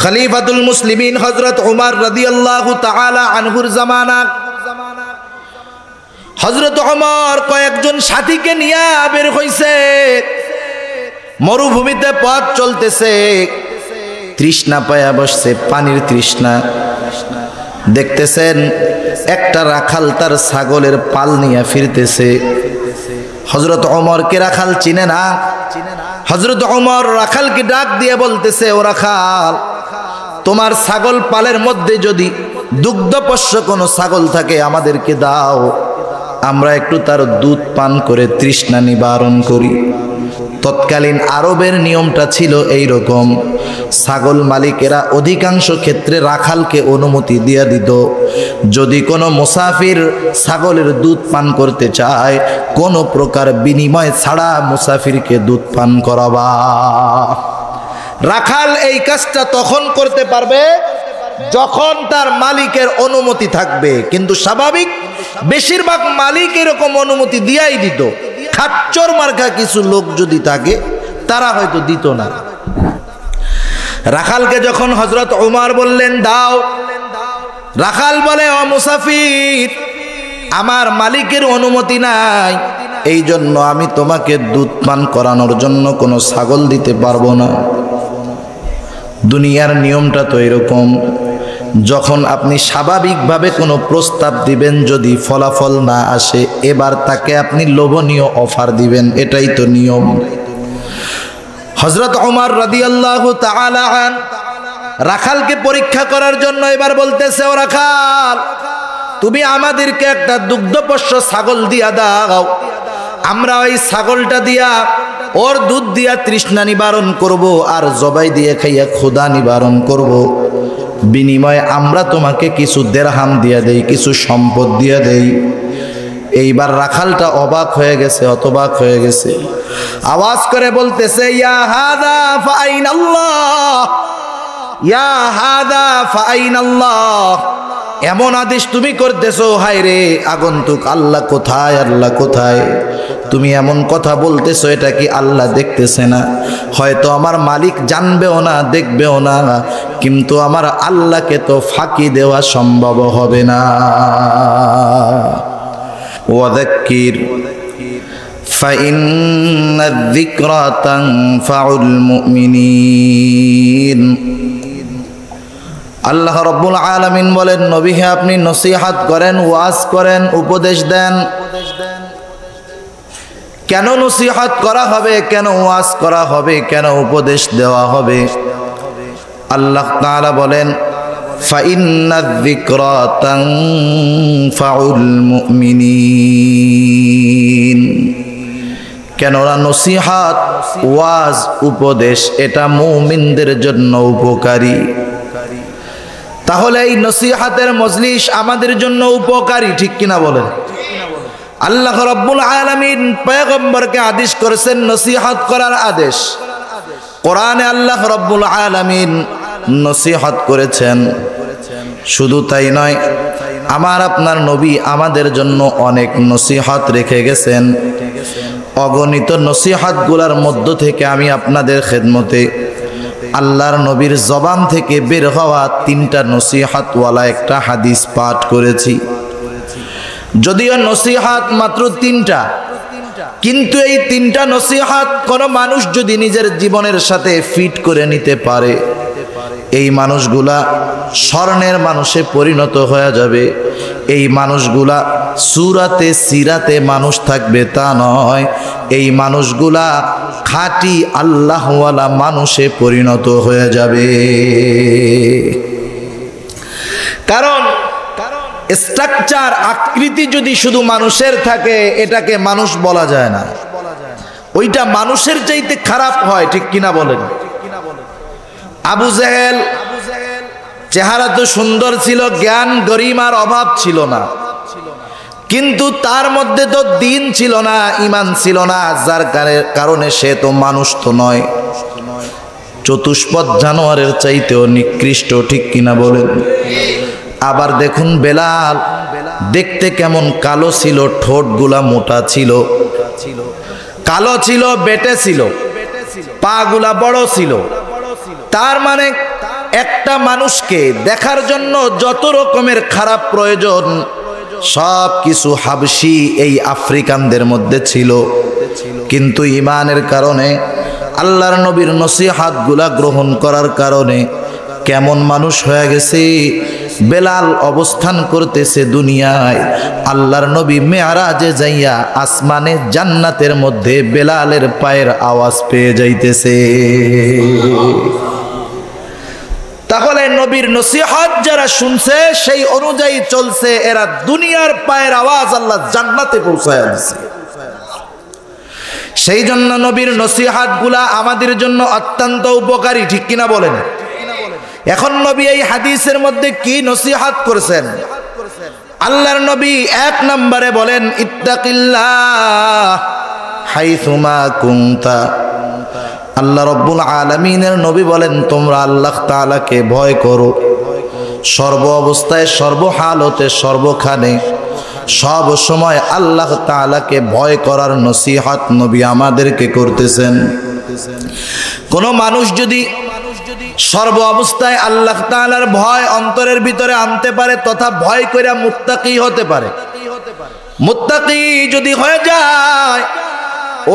খলিফাতুল মুসলিমিন হযরত উমর রাদিয়াল্লাহু তাআলা আনহুর জামানা হযরত উমর কয়েকজন সাথীকে নিয়ে বের হইছে। মরুভূমিতে পথ চলতেছে, তৃষ্ণা পায়া বসছে, পানির তৃষ্ণা। দেখতেছেন একটা রাখাল তার ছাগলের পাল নিয়ে ফিরতেছে। হযরত ওমরকে রাখাল চিনে না। হযরত ওমর রাখালকে ডাক দিয়ে বলতেছে, ও রাখাল, তোমার ছাগল পালের মধ্যে যদি দুগ্ধপোষ্য কোনো ছাগল থাকে আমাদেরকে দাও, আমরা একটু তার দুধ পান করে তৃষ্ণা নিবারণ করি। তৎকালীন আরবের নিয়মটা ছিল এই রকম, ছাগল মালিকেরা অধিকাংশ ক্ষেত্রে রাখালকে অনুমতি দিয়ে দিত, যদি কোনো মুসাফির ছাগলের দুধ পান করতে চায় কোনো প্রকার বিনিময় ছাড়া মুসাফিরকে দুধ পান করাবা। রাখাল এই কাজটা তখন করতে পারবে যখন তার মালিকের অনুমতি থাকবে, কিন্তু স্বাভাবিক বেশিরভাগ মালিক এরকম অনুমতি দিয়াই দিত। খাচ্চর মার্কা কিছু লোক যদি থাকে তারা হয়তো দিত না। রাখালকে যখন হযরত ওমর বললেন দাও, রাখাল বলে, ও মুসাফির, আমার মালিকের অনুমতি নাই, এই জন্য আমি তোমাকে দুধ পান করানোর জন্য কোনো ছাগল দিতে পারবো না। দুনিয়ার নিয়মটা তো এরকম, যখন আপনি স্বাভাবিকভাবে কোনো প্রস্তাব দিবেন, যদি ফলাফল না আসে এবার তাকে আপনি লোভনীয় অফার দিবেন, এটাই তো নিয়ম। হযরত ওমর রাদিয়াল্লাহু তাআলা আন রাখালকে পরীক্ষা করার জন্য এবার বলতেছে, ও রাখাল, তুমি আমাদেরকে একটা দুগ্ধপোষ্য ছাগল দিয়া দাও, আমরা ওই ছাগলটা দিয়া ওর দুধ দিয়া তৃষ্ণা নিবারণ করব আর জবাই দিয়ে খাইয়া ক্ষুধা নিবারণ করব। বিনিময়ে আমরা তোমাকে কিছু দেরহাম দিয়া দেই, কিছু সম্পদ দিয়া দেই। এইবার রাখালটা অবাক হয়ে গেছে, হতবাক হয়ে গেছে, আওয়াজ করে বলতেছে, ইয়া হাদা ফাইনাল্লাহ, ইয়া হাদা ফাইনাল্লাহ, এমন আদেশ তুমি করতেছো, হায় রে আগন্তুক, আল্লাহ কোথায়, আল্লাহ কোথায়? তুমি এমন কথা বলতেছো, এটা কি আল্লাহ দেখতেছে না? হয়তো আমার মালিক জানবেও না, দেখবেও না, কিন্তু আমার আল্লাহকে তো ফাঁকি দেওয়া সম্ভব হবে না। ওয়াযাক্কির ফাইন্নায যিকরা তানফাউল মুমিনিন। আল্লাহ রাব্বুল আলামিন বলেন, নবী হে, আপনি নসিহত করেন, ওয়াজ করেন, উপদেশ দেন। কেন নসিহত করা হবে, কেন ওয়াজ করা হবে, কেন উপদেশ দেওয়া হবে? আল্লাহ তাআলা বলেন, ফাইন্নায যিকরা তানফাউল মুমিনিন। কেননা নসিহত, ওয়াজ, উপদেশ এটা মুমিনদের জন্য উপকারী। তাহলে এই নসিহতের মজলিস আমাদের জন্য উপকারী, ঠিক কিনা বলেন? আল্লাহ রাব্বুল আলামিন পয়গম্বরকে আদেশ করেছেন নসিহত করার আদেশ। কোরআনে আল্লাহ রাব্বুল আলামিন নসিহত করেছেন। শুধু তাই নয়, আমার আপনার নবী আমাদের জন্য অনেক নসিহত রেখে গেছেন। অগণিত নসিহতগুলোর মধ্য থেকে আমি আপনাদের খেদমতে আল্লাহর নবীর জবান থেকে বের হওয়া 3টা নসিহতওয়ালা একটা হাদিস পাঠ করেছি। যদিও নসিহত মাত্র 3টা, কিন্তু এই 3টা নসিহত কোনো মানুষ যদি নিজের জীবনের সাথে ফিট করে নিতে পারে, এই মানুষগুলা স্বর্ণের মানুষে পরিণত হয়ে যাবে। এই মানুষগুলা সূরাতে সিরাতে মানুষ থাকবে তা নয়, এই মানুষগুলা খাঁটি আল্লাহওয়ালা মানুষে পরিণত হয়ে যাবে। কারণ স্ট্রাকচার, আকৃতি যদি শুধু মানুষের থাকে এটাকে মানুষ বলা যায় না, ওইটা মানুষের চাইতে খারাপ হয়, ঠিক কিনা বলেন? আবু জেহেল চেহারা তো সুন্দর ছিল, জ্ঞান গরিমার অভাব ছিল না, কিন্তু তার মধ্যে তো দিন ছিল না, ঈমান ছিল না, যার কারণে সে তো মানুষ তো নয়, চতুষ্পদ জানোয়ারের চাইতেও নিকৃষ্ট, ঠিক কিনা বলেন? আবার দেখুন বেলাল, দেখতে কেমন কালো ছিল, ঠোঁটগুলা মোটা ছিল, কালো ছিল, বেটে ছিল, পা গুলা বড় ছিল। তার মানে একটা মানুষকে দেখার জন্য যত রকমের খারাপ প্রয়োজন সব কিছু হাবশি এই আফ্রিকানদের মধ্যে ছিল, কিন্তু ঈমানের কারণে আল্লাহর নবীর নসিহতগুলা গ্রহণ করার কারণে কেমন মানুষ হয়ে গেছে। বেলাল অবস্থান করতেছে দুনিয়ায়, আল্লাহর নবী মেরাজে যাইয়া আসমানে জান্নাতের মধ্যে বেলালের পায়ের আওয়াজ পেয়ে যাইতেছে। তাহলে নবীর নসিহত যারা শুনছে সেই অনুযায়ী চলছে, এরা দুনিয়ার পায়ের আওয়াজ আল্লাহ জান্নাতে পৌঁছায় দিচ্ছে। সেই জন্য নবীর নসিহতগুলা আমাদের জন্য অত্যন্ত উপকারী, ঠিক কিনা বলেন? এখন নবী এই হাদিসের মধ্যে কি নসিহত করেছেন? আল্লাহর নবী এক নম্বরে বলেন ইত্তাকিল্লাহ হাইসুমা কুনতা। আল্লাহ রব্বুল আলামিনের নবী বলেন তোমরা আল্লাহ তাআলাকে ভয় করো সর্ব অবস্থায়, সর্বহালতে, সর্বখানে, সব সময় আল্লাহ তাআলাকে ভয় করার নসিহত নবী আমাদেরকে করতেছেন। কোন মানুষ যদি সর্ব অবস্থায় আল্লাহ তাআলার ভয় অন্তরের ভিতরে আনতে পারে তথা ভয় কইরা মুত্তাকি হতে পারে, মুত্তাকি যদি হয়ে যায়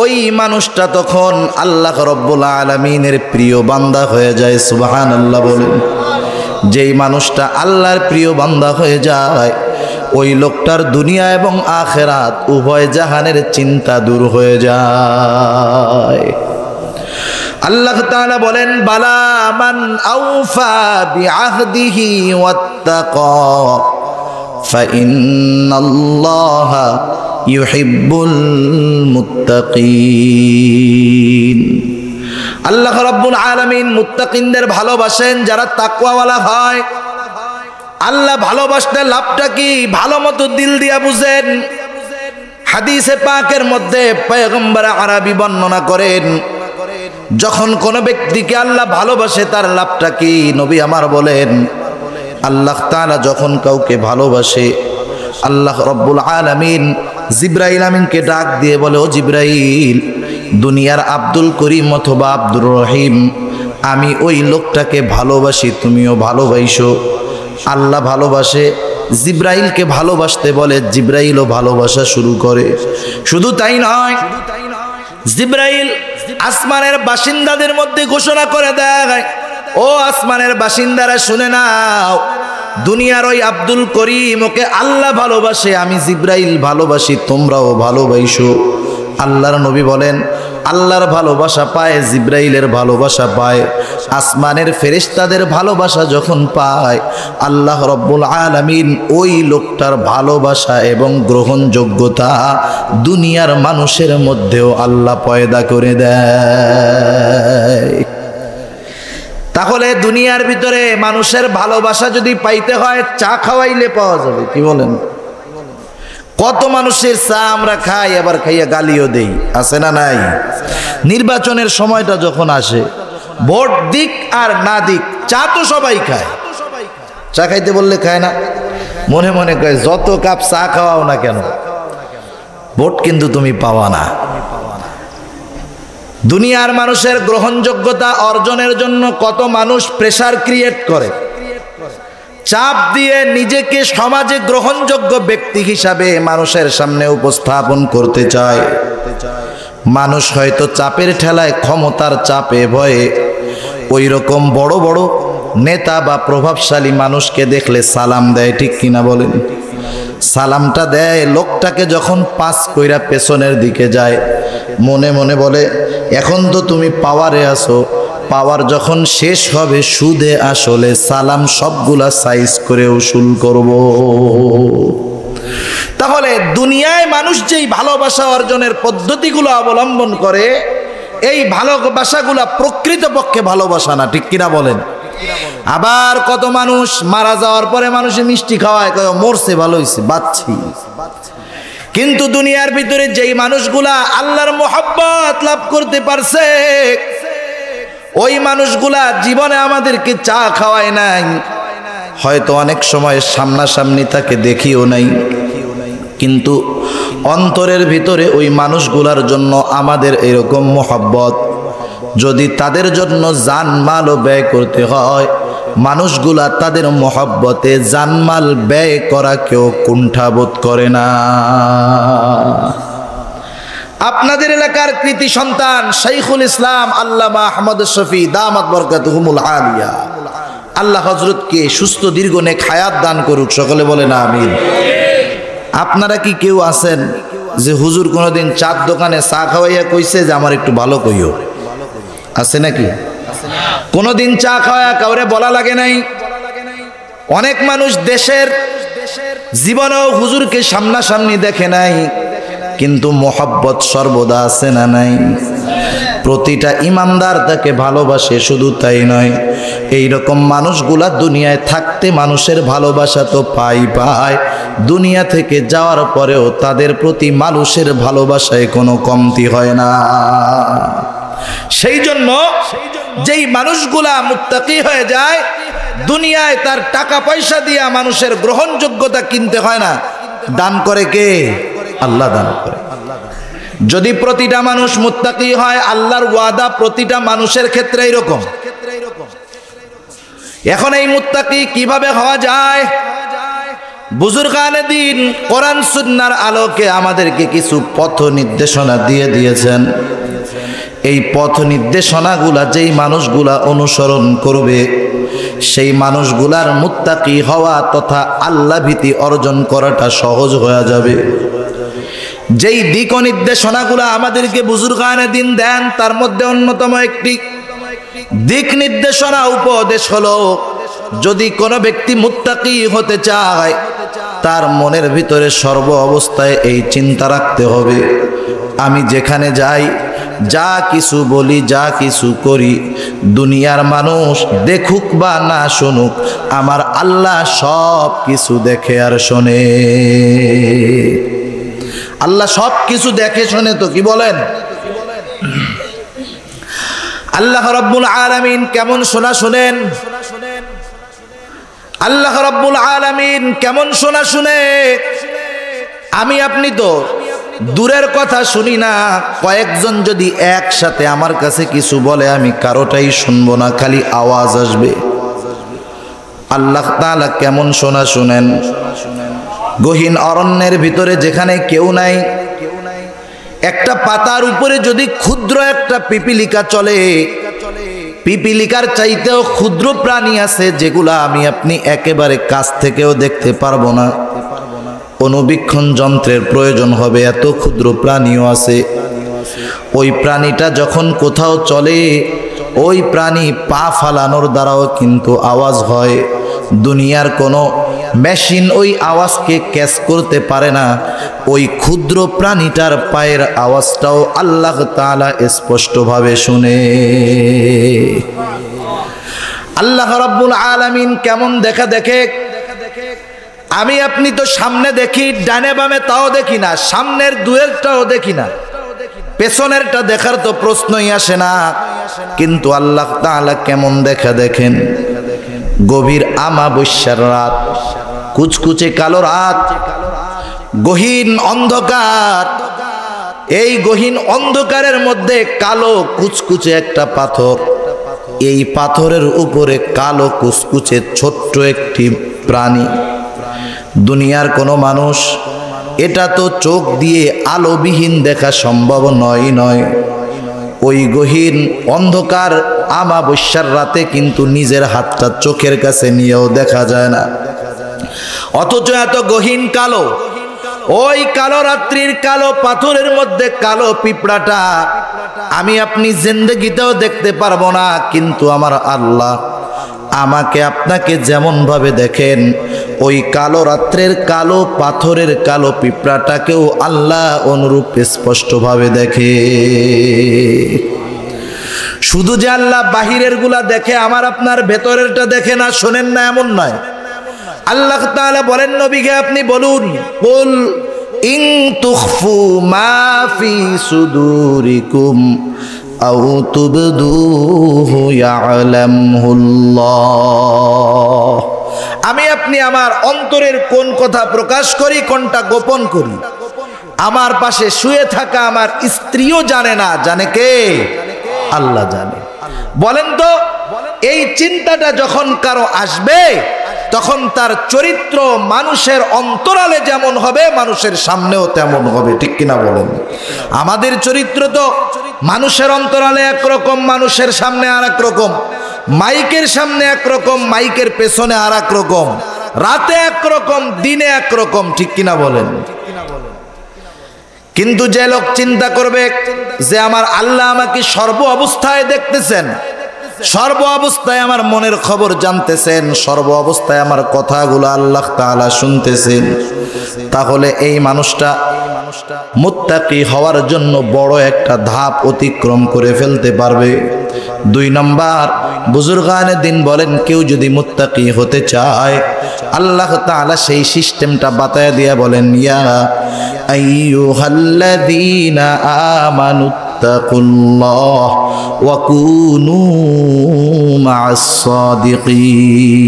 ওই মানুষটা তখন আল্লাহ রব্বুল আলামিনের প্রিয় বান্দা হয়ে যায়। সুবহানাল্লাহ বলেন। যেই মানুষটা আল্লাহর প্রিয় বান্দা হয়ে যায় ওই লোকটার দুনিয়া এবং আখিরাত উভয় জাহানের চিন্তা দূর হয়ে যায়। আল্লাহ তাআলা বলেন বালা মান আউফা বিআহদিহি ওয়াত্তাকা ফাইন্নাল্লাহা ইউহিব্বুল মুত্তাকিন। আল্লাহ রাব্বুল আলামিন মুত্তাকিনদের ভালোবাসেন, যারা তাকওয়াওয়ালা হয়। আল্লাহ ভালোবাসতে লাভটা কি ভালো মতো দিল দিয়া বুঝেন। হাদিসে পাকের মধ্যে পয়গম্বর আরবি বর্ণনা করেন যখন কোন ব্যক্তিকে আল্লাহ ভালোবাসে তার লাভটা কি। নবী আমার বলেন আল্লাহ তাআলা যখন কাউকে ভালোবাসে আল্লাহ রব্বুল আলামিন জিবরাইল আমিনকে ডাক দিয়ে বলে, ও জিবরাইল, দুনিয়ার আব্দুল করিম অথবা আব্দুর রহিম আমি ওই লোকটাকে ভালোবাসি, তুমিও ভালোবাসো। আল্লাহ ভালোবাসে, জিবরাইলকে ভালোবাসতে বলে, জিবরাইলও ভালোবাসা শুরু করে। শুধু তাই নয়, জিবরাইল আসমানের বাসিন্দাদের মধ্যে ঘোষণা করে দেয়, ও আসমানের বাসিন্দারা শুনে নাও, দুনিয়ার ওই আব্দুল করিম ওকে আল্লাহ ভালোবাসে, আমি জিবরাইল ভালোবাসি, তোমরাও ভালোবাসো। আল্লাহর নবী বলেন আল্লাহর ভালোবাসা পায়, জিবরাইলের ভালোবাসা পায়, আসমানের ফেরেশতাদের ভালোবাসা যখন পায় আল্লাহ রব্বুল আলামিন ওই লোকটার ভালোবাসা এবং গ্রহণযোগ্যতা দুনিয়ার মানুষের মধ্যেও আল্লাহ পয়দা করে দেয়। তাহলে দুনিয়ার ভিতরে মানুষের ভালোবাসা যদি পাইতে হয় চা খাওয়াইলে পাওয়া যাবে, কি বলেন? কত মানুষের চা আমরা খাই, আবার খাইয়া গালিও দেই, আছে না নাই? নির্বাচনের সময়টা যখন আসে, ভোট দিক আর না দিক, চা তো সবাই খায়। চা খাইতে বললে খায় না, মনে মনে কয় যত কাপ চা খাওয়াও না কেন, ভোট কিন্তু তুমি পাওয়া না। দুনিয়ার মানুষের গ্রহণযোগ্যতা অর্জনের জন্য কত মানুষ প্রেসার ক্রিয়েট করে, চাপ দিয়ে নিজেকে সমাজে গ্রহণযোগ্য ব্যক্তি হিসাবে মানুষের সামনে উপস্থাপন করতে চায়। মানুষ হয়তো চাপের ঠেলায়, ক্ষমতার চাপে ভয়ে ওই রকম বড় বড় নেতা বা প্রভাবশালী মানুষকে দেখলে সালাম দেয়, ঠিক কিনা বলেন? সালামটা দেয়, লোকটাকে যখন পাস কইরা পেছনের দিকে যায় মনে মনে বলে এখন তো তুমি পাওয়ারে আসো, পাওয়ার যখন শেষ হবে সুদে আসলে সালাম সবগুলা সাইজ করে উসুল করব। তাহলে দুনিয়ায় মানুষ যেই ভালোবাসা অর্জনের পদ্ধতিগুলো অবলম্বন করে এই ভালোবাসাগুলা প্রকৃতপক্ষে ভালোবাসা না, ঠিক কিনা বলেন? আবার কত মানুষ মারা যাওয়ার পরে মানুষে মিষ্টি খাওয়ায়, কয় মরছে ভালো হয়েছে বাঁচছি। কিন্তু দুনিয়ার ভিতরে যেই মানুষগুলা আল্লাহর মোহাব্বত লাভ করতে পারছে ওই মানুষগুলা জীবনে আমাদেরকে চা খাওয়ায় নাই, হয়তো অনেক সময় সামনাসামনি তাকে দেখিও নাই, কিন্তু অন্তরের ভিতরে ওই মানুষগুলার জন্য আমাদের এরকম মোহাব্বত। যদি তাদের জন্য জান মালও ব্যয় করতে হয়, মানুষগুলা তাদের মহব্বতে জানমাল ব্যয় করা কেউ কুণ্ঠাবোধ করে না। আপনাদের এলাকার কৃতি সন্তান শাইখুল ইসলাম আল্লামা আহমদ শফি দামাত বরকাতুহুমুল আলিয়া, আল্লাহ হযরতকে সুস্থ দীর্ঘ নেক হায়াত দান করুক, সকলে বলেন আমিন। আপনারা কি কেউ আছেন যে হুজুর কোনোদিন চার দোকানে চা খাওয়াইয়া কইছে যে আমার একটু ভালো কইও? আছে নাকি? কোনোদিন চা খাওয়া কাউরে বলা লাগে নাই? অনেক মানুষ দেশের জীবনেও হুজুরকে সামনাসামনি দেখে নাই, কিন্তু মোহাব্বত সর্বদা আছে না নাই? প্রতিটা ইমানদার তাকে ভালোবাসে, শুধু তাই নয়, এই রকম মানুষগুলা দুনিয়ায় থাকতে মানুষের ভালোবাসা তো পায়, দুনিয়া থেকে যাওয়ার পরেও তাদের প্রতি মানুষের ভালোবাসায় কোনো কমতি হয় না। সেই জন্য যেই মানুষগুলা মুত্তাকি হয়ে যায়, দুনিয়ায় তার টাকা পয়সা দিয়া মানুষের গ্রহণযোগ্যতা কিনতে হয় না। দান করে কে? আল্লাহ দান করে। যদি প্রতিটা মানুষ মুত্তাকি হয়, আল্লাহর ওয়াদা প্রতিটা মানুষের ক্ষেত্রে এরকম। এখন এই মুত্তাকি কিভাবে হওয়া যায়? বুজুর্গানে দ্বীন কোরআন সুন্নাহর আলোকে আমাদেরকে কিছু পথ নির্দেশনা দিয়ে দিয়েছেন। এই পথ নির্দেশনাগুলা যেই মানুষগুলা অনুসরণ করবে, সেই মানুষগুলার মুত্তাকি হওয়া তথা আল্লাহ ভীতি অর্জন করাটা সহজ হয়ে যাবে। যেই দিক নির্দেশনাগুলো আমাদেরকে বুজুর্গানে দ্বীন দেন, তার মধ্যে অন্যতম একটি দিক নির্দেশনা উপদেশ হলো, যদি কোনো ব্যক্তি মুত্তাকি হতে চায়, তার মনের ভিতরে সর্ব অবস্থায় এই চিন্তা রাখতে হবে, আমি যেখানে যাই, যা কিছু বলি, যা কিছু করি, দুনিয়ার মানুষ দেখুক বা না শুনুক, আমার আল্লাহ সব কিছু দেখে আর শোনে। আল্লাহ সব কিছু দেখে শোনে তো, কি বলেন? আল্লাহ রাব্বুল আলামিন কেমন শোনা শুনেন? আল্লাহ রাব্বুল আলামিন কেমন শোনা শুনে? আমি আপনি তো দূরের কথা শুনি না, কয়েকজন যদি একসাথে আমার কাছে কিছু বলে, আমি কারোটাই শুনবো না, খালি আওয়াজ আসবে। আল্লাহ তাআলা কেমন শোনা শুনেন? গহীন অরণ্যের ভিতরে যেখানে কেউ নাই, একটা পাতার উপরে যদি ক্ষুদ্র একটা পিপিলিকা চলে, পিপিলিকার চাইতেও ক্ষুদ্র প্রাণী আছে যেগুলা আমি আপনি একেবারে কাছ থেকেও দেখতে পারবো না, অনুবীক্ষণ যন্ত্রের প্রয়োজন হবে, এত ক্ষুদ্র প্রাণীও আছে। ওই প্রাণীটা যখন কোথাও চলে, ওই প্রাণী পা ফালানোর দ্বারাও কিন্তু আওয়াজ হয়। দুনিয়ার কোনো মেশিন ওই আওয়াজকে ক্যাচ করতে পারে না। ওই ক্ষুদ্র প্রাণীটার পায়ের আওয়াজটাও আল্লাহ তাআলা স্পষ্টভাবে শুনে। আল্লাহ রাব্বুল আলামিন কেমন দেখা দেখে? আমি আপনি তো সামনে দেখি, ডানে বামে তাও দেখি না, সামনের দুয়েরটাও দেখি না, পেছনেরটা দেখার তো প্রশ্নই আসে না। কিন্তু আল্লাহ তাআলা কেমন দেখা দেখেন? গভীর আমাবস্যার রাত, কুচকুচে কালো রাত, গহীন অন্ধকার, এই গহীন অন্ধকারের মধ্যে কালো কুচকুচে একটা পাথর, এই পাথরের উপরে কালো কুচকুচে ছোট্ট একটি প্রাণী। দুনিয়ার কোনো মানুষ এটা তো চোখ দিয়ে আলোবিহীন দেখা সম্ভব নয়। ওই গহীন অন্ধকার আমাবস্যার রাতে কিন্তু নিজের হাতটা চোখের কাছে নিয়েও দেখা যায় না, অথচ এত গহীন কালো, ওই কালো রাত্রির কালো পাথরের মধ্যে কালো পিঁপড়াটা আমি আপনি জিন্দেগিতেও দেখতে পারবো না। কিন্তু আমার আল্লাহ আমাকে আপনাকে যেমন ভাবে দেখেন, ওই কালো রাত্রের কালো পাথরের কালো পিঁপড়াটাকেও আল্লাহ অনুরূপ স্পষ্টভাবে দেখে। শুধু যে আল্লাহ বাহিরের গুলা দেখে, আমার আপনার ভেতরেরটা দেখে না, শোনেন না, এমন নয়। আল্লাহ তাআলা বলেন, নবীকে আপনি বলুন, কুল ইন তুখফু মা ফি সুদুরিকুম আও তুবদুহু ইয়ালামহুল্লাহ। আমি আপনি আমার অন্তরের কোন কথা প্রকাশ করি, কোনটা গোপন করি, আমার পাশে শুয়ে থাকা আমার স্ত্রীও জানে না, জানে কে? আল্লাহ জানে। বলেন তো, এই চিন্তাটা যখন কারো আসবে তখন তার চরিত্র মানুষের অন্তরালে যেমন হবে মানুষের সামনেও তেমন হবে, ঠিক কিনা বলেন? আমাদের চরিত্র তো মানুষের অন্তরালে একরকম, মানুষের সামনে আর এক রকম, মাইকের সামনে একরকম, মাইকের পেছনে আর এক রকম, রাতে একরকম, দিনে একরকম, ঠিক কিনা বলেন? কিন্তু যে লোক চিন্তা করবে যে আমার আল্লাহ আমাকে সর্ব অবস্থায় দেখতেছেন, সর্ব অবস্থায় আমার মনের খবর জানতেছেন, সর্ব অবস্থায় আমার কথাগুলো আল্লাহ তাআলা শুনতেছেন, তাহলে এই মানুষটা মুত্তাকি হওয়ার জন্য বড় একটা ধাপ অতিক্রম করে ফেলতে পারবে। 2 নম্বর, বুজুর্গানে দিন বলেন কেউ যদি মুত্তাকি হতে চায় আল্লাহ তাআলা সেই সিস্টেমটা বাতায় দিয়া বলেন, ইয়া আইয়ুহাল্লাযীনা আমানু তাকুল্লাহ ওয়া কুনু মা'আস সাদিকিন।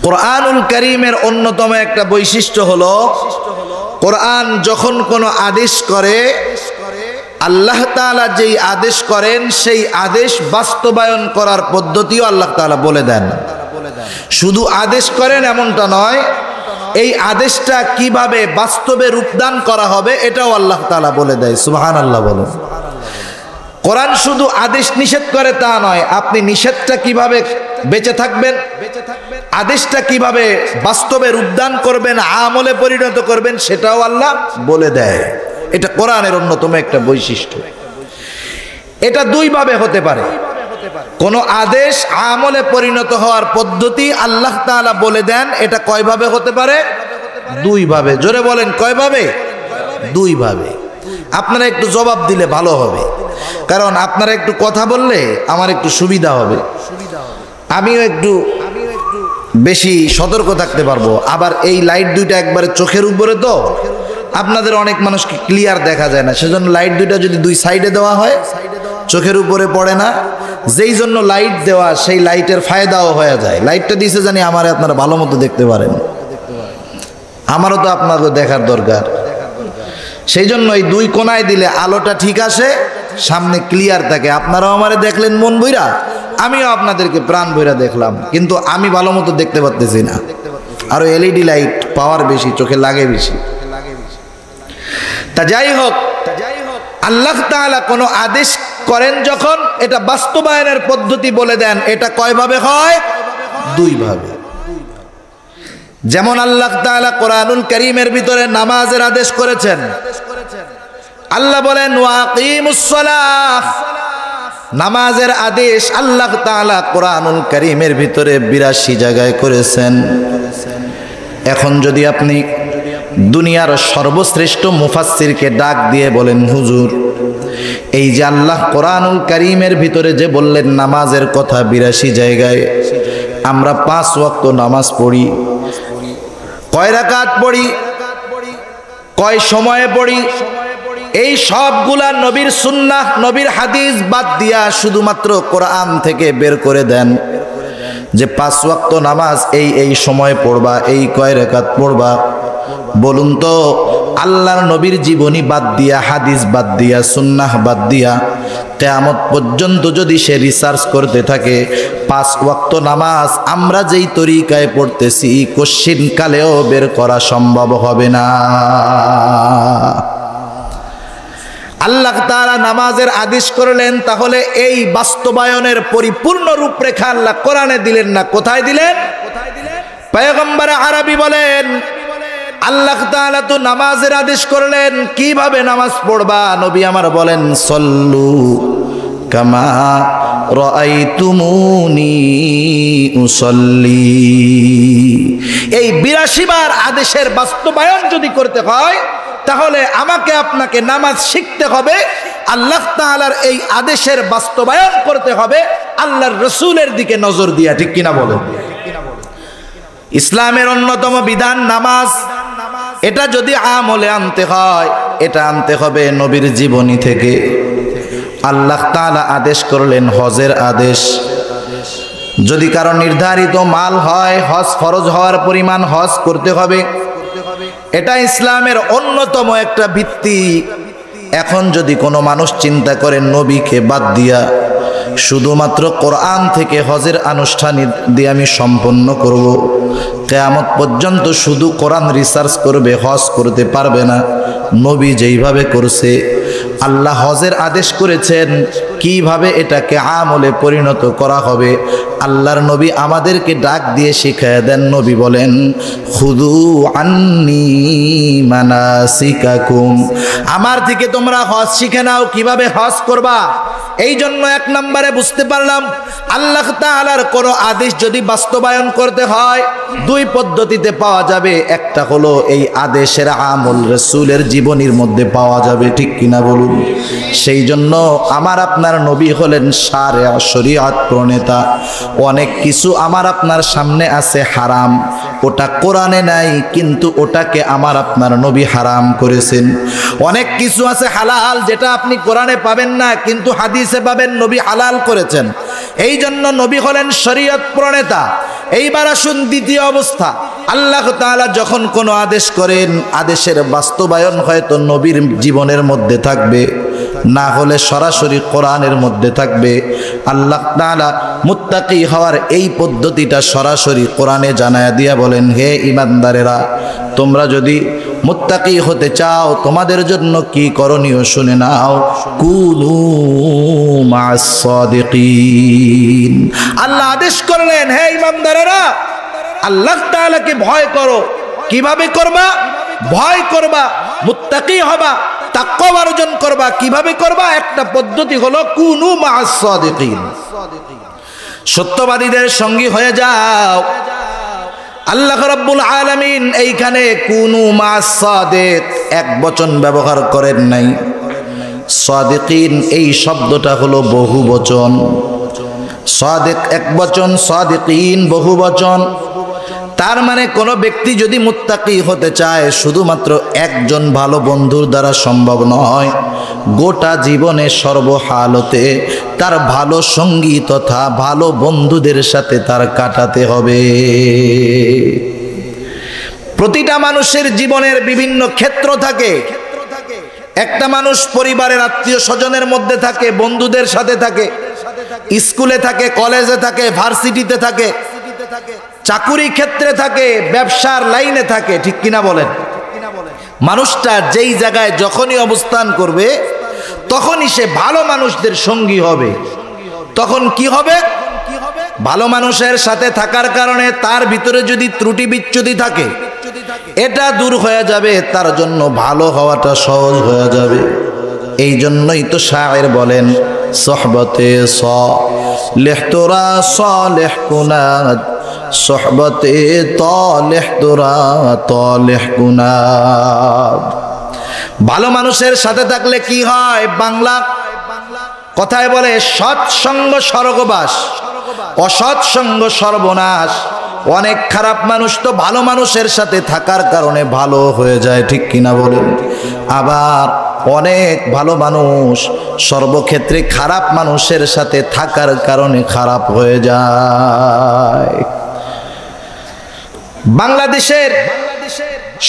কোরআনুল কারীমের অন্যতম একটা বৈশিষ্ট্য হলো কোরআন যখন কোনো আদেশ করে আল্লাহ তাআলা যেই আদেশ করেন সেই আদেশ বাস্তবায়ন করার পদ্ধতিও আল্লাহ তাআলা বলে দেন। শুধু আদেশ করেন এমনটা নয়, এই আদেশটা কিভাবে বাস্তবে রূপদান করা হবে এটাও আল্লাহ তাআলা বলে দেয়। সুবহানাল্লাহ বলেন। কোরআন শুধু আদেশ নিষেধ করে তা নয়, আপনি নিষেধটা কিভাবে বেঁচে থাকবেন, আদেশটা কিভাবে বাস্তবে রূপদান করবেন, আমলে পরিণত করবেন সেটাও আল্লাহ বলে দেয়। এটা কোরআনের অন্যতম একটা বৈশিষ্ট্য। এটা 2 ভাবে হতে পারে। কোন আদেশ আমলে পরিণত হওয়ার পদ্ধতি আল্লাহ তাআলা বলে দেন, এটা কয় ভাবে হতে পারে? 2 ভাবে। জোরে বলেন কয় ভাবে? 2 ভাবে। আপনারা একটু জবাব দিলে ভালো হবে, কারণ আপনারা একটু কথা বললে আমার একটু সুবিধা হবে, আমিও একটু বেশি সতর্ক থাকতে পারবো। আবার এই লাইট 2টা একবারে চোখের উপরে, তো আপনাদের অনেক মানুষকে ক্লিয়ার দেখা যায় না, সেজন্য লাইট 2টা যদি 2 সাইডে দেওয়া হয় চোখের উপরে পড়ে না, যেই জন্য লাইট দেওয়া সেই লাইটের ফায়দাও হয়ে যায়। লাইটটা দিয়েছে জানি আমারে আপনারা ভালো মতো দেখতে পারেন, আমারও তো আপনাকে দেখার দরকার, সেই জন্য এই 2 কোণায় দিলে আলোটা ঠিক আসে, সামনে ক্লিয়ার থাকে। আপনারাও আমারে দেখলেন মন ভইরা, আমিও আপনাদেরকে প্রাণ ভইরা দেখলাম, কিন্তু আমি ভালো মতো দেখতে পারতেছি না। আরো এলইডি লাইট পাওয়ার বেশি, চোখে লাগে বেশি। তা যাই হোক, আল্লাহ তাআলা কোনো আদেশ করেন যখন এটা বাস্তবায়নের পদ্ধতি বলে দেন। এটা কয় ভাবে হয়? 2 ভাবে। যেমন আল্লাহ তাআলা কোরআনুল কারীমের ভিতরে নামাজের আদেশ করেছেন। আল্লাহ বলেন ওয়াকিমুস সালাহ, নামাজের আদেশ আল্লাহ তাআলা কোরআনুল কারীমের ভিতরে 82 জায়গায় করেছেন। এখন যদি আপনি দুনিয়ার সর্বশ্রেষ্ঠ মুফাসসিরকে ডাক দিয়ে বলেন, হুজুর এই যে আল্লাহ কোরআনুল কারীমের ভিতরে যে বললেন নামাজের কথা 82 জায়গায়, আমরা 5 ওয়াক্ত নামাজ পড়ি, কয় রাকাত পড়ি, কয় সময়ে পড়ি, এই সবগুলা নবীর সুন্নাহ, নবীর হাদিস বাদ দিয়া শুধুমাত্র কোরআন থেকে বের করে দেন যে 5 ওয়াক্ত নামাজ এই সময় পড়বা, এই কয় রাকাত পড়বা। বলুন তো আল্লাহর নবীর জীবনী বাদ দিয়া, হাদিস বাদ দিয়া, সুন্নাহ বাদ দিয়া কিয়ামত পর্যন্ত যদি সে রিসার্চ করতে থাকে, 5 ওয়াক্ত নামাজ আমরা যেই তরিকায় পড়তেছি কোশ্চিন কালেও বের করা সম্ভব হবে না। আল্লাহ তাআলা নামাজের আদেশ করলেন, তাহলে এই বাস্তবায়নের পরিপূর্ণ রূপরেখা আল্লাহ কোরআনে দিলেন না, কোথায় দিলেন? পয়গম্বর আরবি বলেন আল্লাহ তাআলা তো নামাজের আদেশ করলেন, কিভাবে নামাজ পড়বা? নবী আমার বলেন সল্লু কামা রাআইতুমুনি উসাল্লি। এই 82 বার আদেশের বাস্তবায়ন যদি করতে হয় তাহলে আমাকে আপনাকে নামাজ শিখতে হবে, আল্লাহ তাআলার এই আদেশের বাস্তবায়ন করতে হবে আল্লাহর রাসূলের দিকে নজর দিয়া, ঠিক কিনা বলেন? ইসলামের অন্যতম বিধান নামাজ, এটা যদি আমলে আনতে হয় এটা আনতে হবে নবীর জীবনী থেকে। আল্লাহ তাআলা আদেশ করলেন হজের আদেশ, যদি কারো নির্ধারিত মাল হয় হজ ফরজ হওয়ার পরিমাণ হজ করতে হবে, এটা ইসলামের অন্যতম একটা ভিত্তি। এখন যদি কোনো মানুষ চিন্তা করে নবীকে বাদ দিয়া শুধুমাত্র কোরআন থেকে হজের আনুষ্ঠান দিয়ে আমি সম্পন্ন করব। কিয়ামত পর্যন্ত শুধু কোরআন রিসার্চ করবে, হজ করতে পারবে না। নবী যেইভাবে করছে, আল্লাহ হজের আদেশ করেছেন, কিভাবে এটাকে আমলে পরিণত করা হবে আল্লাহর নবী আমাদেরকে ডাক দিয়ে শিখিয়ে দেন। নবী বলেন, খুদু আন্নি মানাসিকাকুম, আমার থেকে তোমরা হজ শিখে নাও, কিভাবে হজ করবা। এই জন্য এক নম্বরে বুঝতে পারলাম আল্লাহ তাআলার কোন আদেশ যদি বাস্তবায়ন করতে হয় দুই পদ্ধতিতে পাওয়া যাবে। একটা হলো এই আদেশের আমল রাসূলের জীবনীর মধ্যে পাওয়া যাবে, ঠিক কিনা বলুন। সেই জন্য আমার আপনার নবী হলেন শারিয়া, শরীয়ত প্রণেতা। অনেক কিছু আমার আপনার সামনে আছে হারাম, ওটা কোরআনে নাই, কিন্তু ওটাকে আমার আপনার নবী হারাম করেছেন। অনেক কিছু আছে হালাল, যেটা আপনি কোরআনে পাবেন না, কিন্তু হাদিসে পাবেন, নবী হালাল করেছেন। এই জন্য নবী হলেন শরীয়ত প্রণেতা। এইবার আসুন দ্বিতীয় অবস্থা, আল্লাহ তাআলা যখন কোনো আদেশ করেন, আদেশের বাস্তবায়ন হয়তো নবীর জীবনের মধ্যে থাকবে, না হলে সরাসরি কোরআনের মধ্যে থাকবে। আল্লাহ তাআলা মুত্তাকি হওয়ার এই পদ্ধতিটা সরাসরি কোরআনে জানায়া দিয়া বলেন, হে ঈমানদারেরা, তোমরা যদি মুত্তাকি হতে চাও তোমাদের জন্য কি করণীয় শুনে নাও। কুনু মা'আস সাদিকিন। আল্লাহ আদেশ করলেন, হে ঈমানদারেরা, আল্লাহ তাআলাকে ভয় করো। কিভাবে করবা? ভয় করবা, মুত্তাকি হবা, তাকওয়া অর্জন করবা। কিভাবে করবা? একটা পদ্ধতি হলো কুনু মা'আস সাদিকিন, সত্যবাদীদের সঙ্গী হয়ে যাও। আল্লাহ রাব্বুল আলামিন এইখানে কুনু মা'আস সাদিক এক বচন ব্যবহার করেন নাই। সাদিকিন এই শব্দটা হলো বহু বচন। সাদিক এক বচন, সাদিকিন বহু বচন। তার মানে কোনো ব্যক্তি যদি মুত্তাকি হতে চায় শুধুমাত্র একজন ভালো বন্ধুর দ্বারা সম্ভব নয়, গোটা জীবনে সর্বহালতে তার ভালো সঙ্গী তথা ভালো বন্ধুদের সাথে তার কাটাতে হবে। প্রতিটা মানুষের জীবনের বিভিন্ন ক্ষেত্র থাকে। একটা মানুষ পরিবারের আত্মীয় স্বজনের মধ্যে থাকে, বন্ধুদের সাথে থাকে, স্কুলে থাকে, কলেজে থাকে, ভার্সিটিতে থাকে, চাকুরি ক্ষেত্রে থাকে, ব্যবসার লাইনে থাকে, ঠিক কিনা বলেন। মানুষটা যেই জায়গায় যখনই অবস্থান করবে তখনই সে ভালো মানুষদের সঙ্গী হবে। তখন কি হবে? ভালো মানুষের সাথে থাকার কারণে তার ভিতরে যদি ত্রুটি বিচ্যুতি থাকে এটা দূর হয়ে যাবে, তার জন্য ভালো হওয়াটা সহজ হয়ে যাবে। এই জন্যই তো শায়ের বলেন, সোহবতে সালেহ তোরা সালেহ কুনাদ, সোহবতে তালেহ তোরা তালেহ কুনাদ। ভালো মানুষের সাথে থাকলে কি হয়? বাংলা কথায় বলে সৎসঙ্গ স্বর্গবাস, অসৎসঙ্গ সর্বনাশ। অনেক খারাপ মানুষ তো ভালো মানুষের সাথে থাকার কারণে ভালো হয়ে যায়, ঠিক কিনা বলেন। আবার অনেক ভালো মানুষ সর্বক্ষেত্রে খারাপ মানুষের সাথে থাকার কারণে খারাপ হয়ে যায়। বাংলাদেশের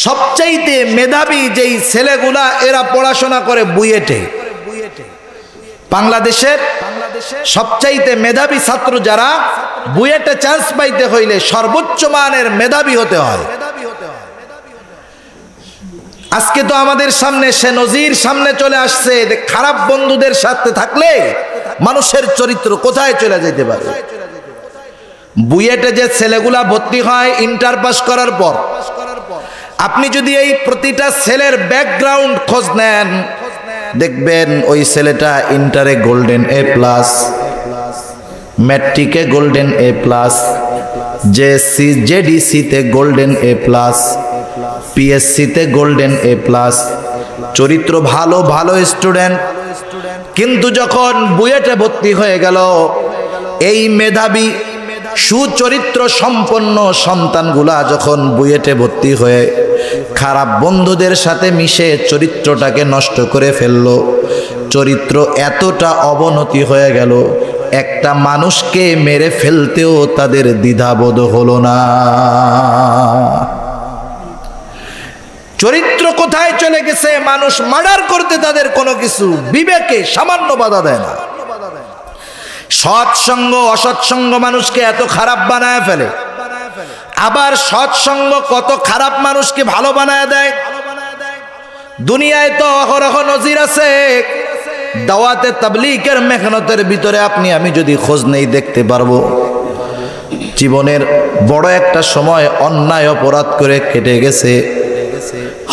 সবচাইতে মেধাবী যেই ছেলেগুলা এরা পড়াশোনা করে বুয়েটে। বাংলাদেশের সবচাইতে মেধাবী ছাত্র যারা, বুয়েটে চান্স পাইতে হইলে সর্বোচ্চ মানের মেধাবী হতে হয়। আজকে তো আমাদের সামনে সে নজির সামনে চলে আসছে, খারাপ বন্ধুদের সাথে থাকলে মানুষের চরিত্র কোথায় চলে যেতে পারে। বুয়েটে যে ছেলেগুলা ভর্তি হয় ইন্টার পাস করার পর, আপনি যদি এই প্রতিটা ছেলের ব্যাকগ্রাউন্ড খোঁজ নেন দেখবেন ওই ছেলেটা ইন্টারে গোল্ডেন এ প্লাস, ম্যাট্রিকে গোল্ডেন এ প্লাস, জেডিসিতে গোল্ডেন এ প্লাস, পিএসসিতে গোল্ডেন এ প্লাস, চরিত্র ভালো, ভালো স্টুডেন্ট। কিন্তু যখন বুয়েটে ভর্তি হয়ে গেল, এই মেধাবী সুচরিত্র সম্পন্ন সন্তানগুলা যখন বুয়েটে ভর্তি হয়ে খারাপ বন্ধুদের সাথে মিশে চরিত্রটাকে নষ্ট করে ফেলল, চরিত্র এতটা অবনতি হয়ে গেল, একটা মানুষকে মেরে ফেলতেও তাদের দ্বিধাবোধ হলো না। চরিত্র কোথায় চলে গেছে? মানুষ মার্ডার করতে তাদের কোনো কিছু বিবেকে সামান্য বাধা দেয় না। সৎসঙ্গ অসৎসঙ্গ মানুষকে এত খারাপ বানায় ফেলে, আবার সৎসঙ্গ কত খারাপ মানুষকে ভালো বানায় দেয়। দুনিয়ায় তো অহরহ নজির আছে। দাওয়াতে তাবলীগের মেহনতের ভিতরে আপনি আমি যদি খোঁজ নেই দেখতে পারবো জীবনের বড় একটা সময় অন্যায় অপরাধ করে কেটে গেছে।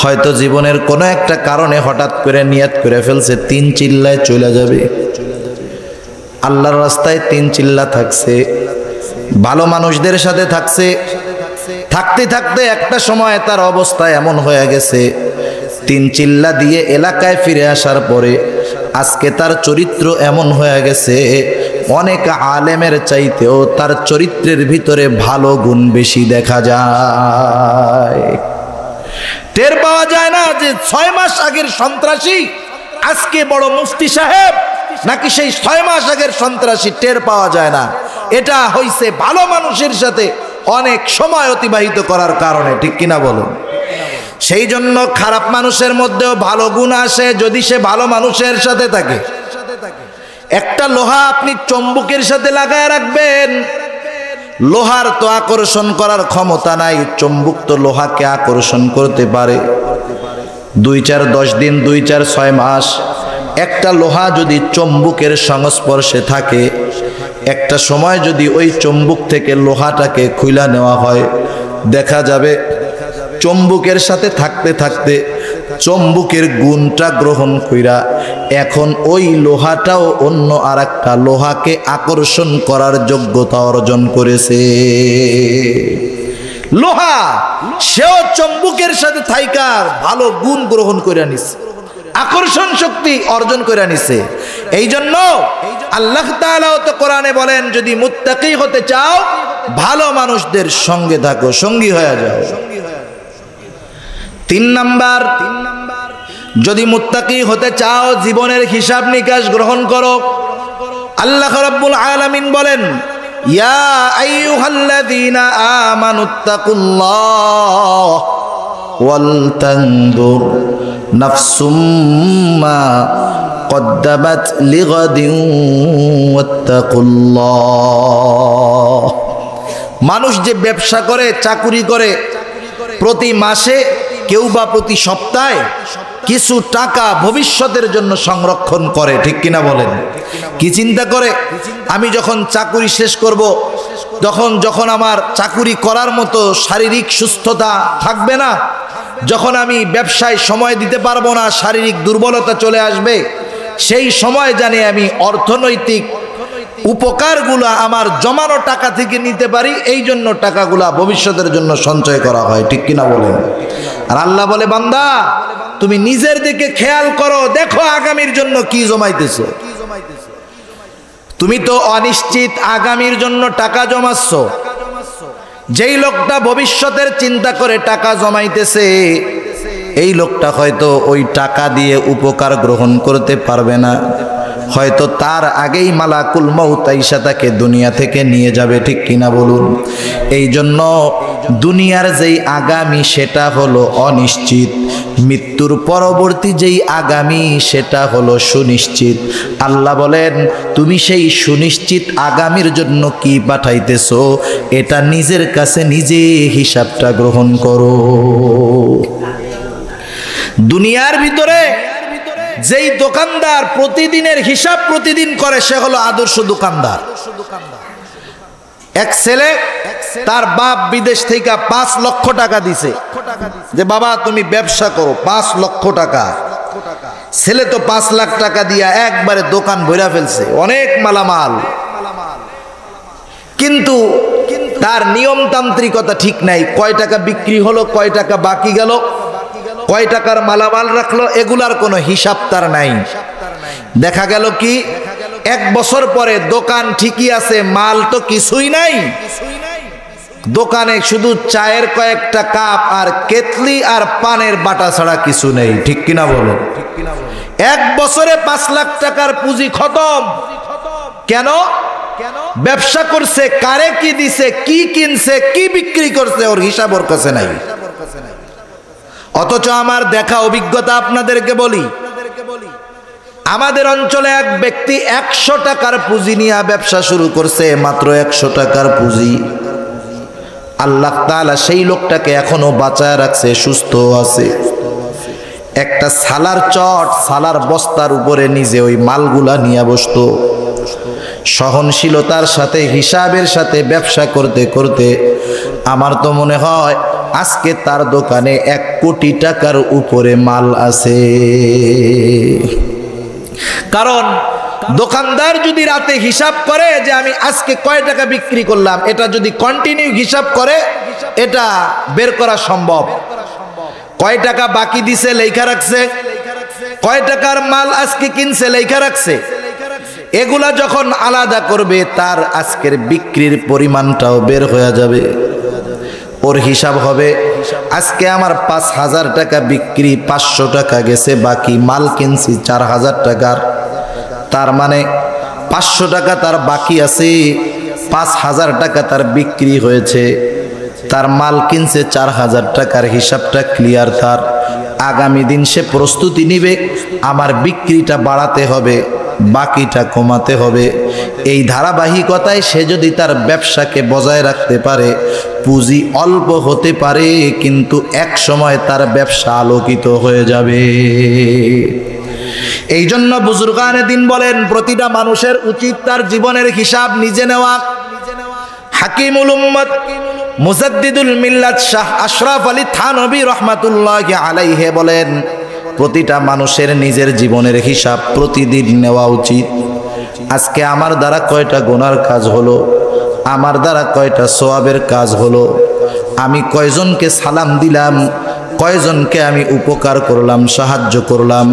হয়তো জীবনের কোনো একটা কারণে হঠাৎ করে নিয়ত করে ফেলছে 3 চিল্লায় চলে যাবে, আল্লাহর রাস্তায় 3 চিল্লা থাকছে, ভালো মানুষদের সাথে থাকছে, থাকতে থাকতে একটা সময় তার অবস্থা এমন হয়ে গেছে 3 চিল্লা দিয়ে এলাকায় ফিরে আসার পরে আজকে তার চরিত্র এমন হয়ে গেছে অনেক আলেমের চাইতেও তার চরিত্রের ভিতরে ভালো গুণ বেশি দেখা যায়। টের পাওয়া যায় না যে 6 মাস আগের সন্ত্রাসী আজকে বড় মুফতি সাহেব, নাকি সেই 6 মাস আগের সন্ত্রাসী টের পাওয়া যায় না। এটা হইছে ভালো মানুষের সাথে অনেক সময় অতিবাহিত করার কারণে, ঠিক কিনা বলুন? সেই জন্য খারাপ মানুষের মধ্যেও ভালো গুণ আসে যদি সে ভালো মানুষের সাথে থাকে। একটা লোহা আপনি চুম্বকের সাথে লাগায় রাখবেন, লোহার তো আকর্ষণ করার ক্ষমতা নাই, চুম্বক তো লোহাকে আকর্ষণ করতে পারে। 2-4 10 দিন 2-4 6 মাস একটা লোহা যদি চুম্বকের সংস্পর্শে থাকে, একটা সময় যদি ওই চুম্বক থেকে লোহাটাকে খুইলা নেওয়া হয়, দেখা যাবে চুম্বকের সাথে থাকতে থাকতে চুম্বকের গুণটা গ্রহণ কইরা এখন ওই লোহাটাও অন্য আরেকটা লোহাকে আকর্ষণ করার যোগ্যতা অর্জন করেছে। লোহা সেও চুম্বকের সাথে থাইকার ভালো গুণ গ্রহণ করে নিছে, আকর্ষণ শক্তি অর্জন করে নিছে। এই জন্য আল্লাহ তাআলা তো কোরআনে বলেন, যদি মুত্তাকি হতে চাও ভালো মানুষদের সঙ্গে থাকো, সঙ্গী হয়ে যাও। 3 নাম্বার, যদি মুত্তাকি হতে চাও জীবনের হিসাব নিকাশ গ্রহণ করো। আল্লাহ রাব্বুল আলামিন বলেন, ইয়া আইয়ুহাল্লাযীনা আমানুত্তাকুল্লাহ ওয়াল তানদুর নাফসুম মা কদ্দামাত লিগাদিন ওয়াত্তাকুল্লাহ। মানুষ যে ব্যবসা করে, চাকুরি করে, প্রতি মাসে কেউ বা প্রতি সপ্তাহে কিছু টাকা ভবিষ্যতের জন্য সংরক্ষণ করে, ঠিক কিনা বলেন? কি চিন্তা করে, আমি যখন চাকুরি শেষ করব, যখন আমার চাকুরি করার মতো শারীরিক সুস্থতা থাকবে না, যখন আমি ব্যবসায় সময় দিতে পারবো না, শারীরিক দুর্বলতা চলে আসবে, সেই সময় জানি আমি অর্থনৈতিক উপকারগুলো আমার জমানো টাকা থেকে নিতে পারি, এই জন্য টাকাগুলা ভবিষ্যতের জন্য সঞ্চয় করা হয়, ঠিক কিনা বলেন? আর আল্লাহ বলে, বান্দা তুমি নিজের দিকে খেয়াল করো, দেখো আগামীর জন্য কি জমাইতেছো। তুমি তো অনিশ্চিত আগামীর জন্য টাকা জমাচ্ছ। যেই লোকটা ভবিষ্যতের চিন্তা করে টাকা জমাইতেছে, এই লোকটা হয়তো ওই টাকা দিয়ে উপকার গ্রহণ করতে পারবে না, হয়তো তার আগেই মালাকুল মউত আইসা তাকে দুনিয়া থেকে নিয়ে যাবে, ঠিক কিনা বলুন? এই জন্য দুনিয়ার যেই আগামী সেটা হলো অনিশ্চিত, মৃত্যুর পরবর্তী যেই আগামী সেটা হলো সুনিশ্চিত। আল্লাহ বলেন, তুমি সেই সুনিশ্চিত আগামীর জন্য কি পাঠাইতেছো, এটা নিজের কাছে নিজে হিসাবটা গ্রহণ করো। দুনিয়ার ভিতরে যেই দোকানদার প্রতিদিনের হিসাব প্রতিদিন করে, সে হলো আদর্শ দোকানদার। এক ছেলে, তার বাপ বিদেশ থেকে 5 লক্ষ টাকা দিছে যে বাবা তুমি ব্যবসা করো, 5 লক্ষ টাকা। ছেলে তো 5 লাখ টাকা দিয়া একবারে দোকান ভরা ফেলছে, অনেক মালামাল, কিন্তু তার নিয়মতান্ত্রিকতা ঠিক নাই। কয় টাকা বিক্রি হলো, কয় টাকা বাকি গেল, কয় টাকার মালামাল রাখলো, এগুলার কোনো হিসাব তার নাই। দেখা গেল কি 1 বছর পরে দোকান ঠিকই আছে, মাল তো কিছুই নাই, দোকানে শুধু চায়ের কয়েকটা কাপ আর কেতলি আর পানের বাটা ছাড়া কিছু নেই, ঠিক কিনা বলো? 1 বছরে 5 লাখ টাকার পুঁজি খতম। কেন? ব্যবসা করছে, কারে কি দিছে, কি কিনছে, কি বিক্রি করছে, ওর হিসাব ওর কাছে নাই। অথচ আমার দেখা অভিজ্ঞতা আপনাদেরকে বলি, আমাদের অঞ্চলে এক ব্যক্তি 100 টাকার পুঁজি নিয়ে ব্যবসা শুরু করছে, মাত্র 100 টাকার পুঁজি। আল্লাহ তাআলা সেই লোকটাকে এখনো বাঁচায় রাখছে, সুস্থ আছে। একটা সালার চট, সালার বস্তার উপরে নিজে ওই মালগুলা নিয়ে বসতো। সহনশীলতার সাথে, হিসাবের সাথে ব্যবসা করতে করতে আমার তো মনে হয় আজকে তার দোকানে 1 কোটি টাকার উপরে মাল আছে। কারণ দোকানদার যদি রাতে হিসাব করে যে আমি আজকে কয় টাকা বিক্রি করলাম, এটা যদি কন্টিনিউ হিসাব করে এটা বের করা সম্ভব। কয় টাকা বাকি দিছে লেখা রাখছে, কয় টাকার মাল আজকে কিনছে লেখা রাখছে। এগুলা যখন আলাদা করবে তার আজকের বিক্রির পরিমাণটাও বের হয়ে যাবে। ওর হিসাব হবে আজকে আমার 5,000 টাকা বিক্রি, 500 টাকা গেছে বাকি, মাল কিনছি 4,000 টাকার, তার মানে 500 টাকা তার বাকি আছে, 5,000 টাকা তার বিক্রি হয়েছে, তার মাল কিনছে 4,000 টাকার। হিসাবটা ক্লিয়ার তার। আগামী দিন সে প্রস্তুতি নিবে, আমার বিক্রিটা বাড়াতে হবে, বাকিটা কমাতে হবে। এই ধারাবাহিকতায় সে যদি তার ব্যবসাকে বজায় রাখতে পারে, পুঁজি অল্প হতে পারে কিন্তু এক সময় তার ব্যবসা আলোকিত হয়ে যাবে। এই জন্য বুজুর্গানে দিন বলেন প্রতিটা মানুষের উচিত তার জীবনের হিসাব নিজে নেওয়া। হাকিমুল উম্মত মুজাদ্দিদুল মিল্লাত শাহ আশরাফ আলী থানভী রাহমাতুল্লাহি আলাইহি বলেন প্রতিটা মানুষের নিজের জীবনের হিসাব প্রতিদিন নেওয়া উচিত। আজকে আমার দ্বারা কয়টা গুনার কাজ হলো, আমার দ্বারা কয়টা সওয়াবের কাজ হলো, আমি কয়জনকে সালাম দিলাম, কয়জনকে আমি উপকার করলাম, সাহায্য করলাম।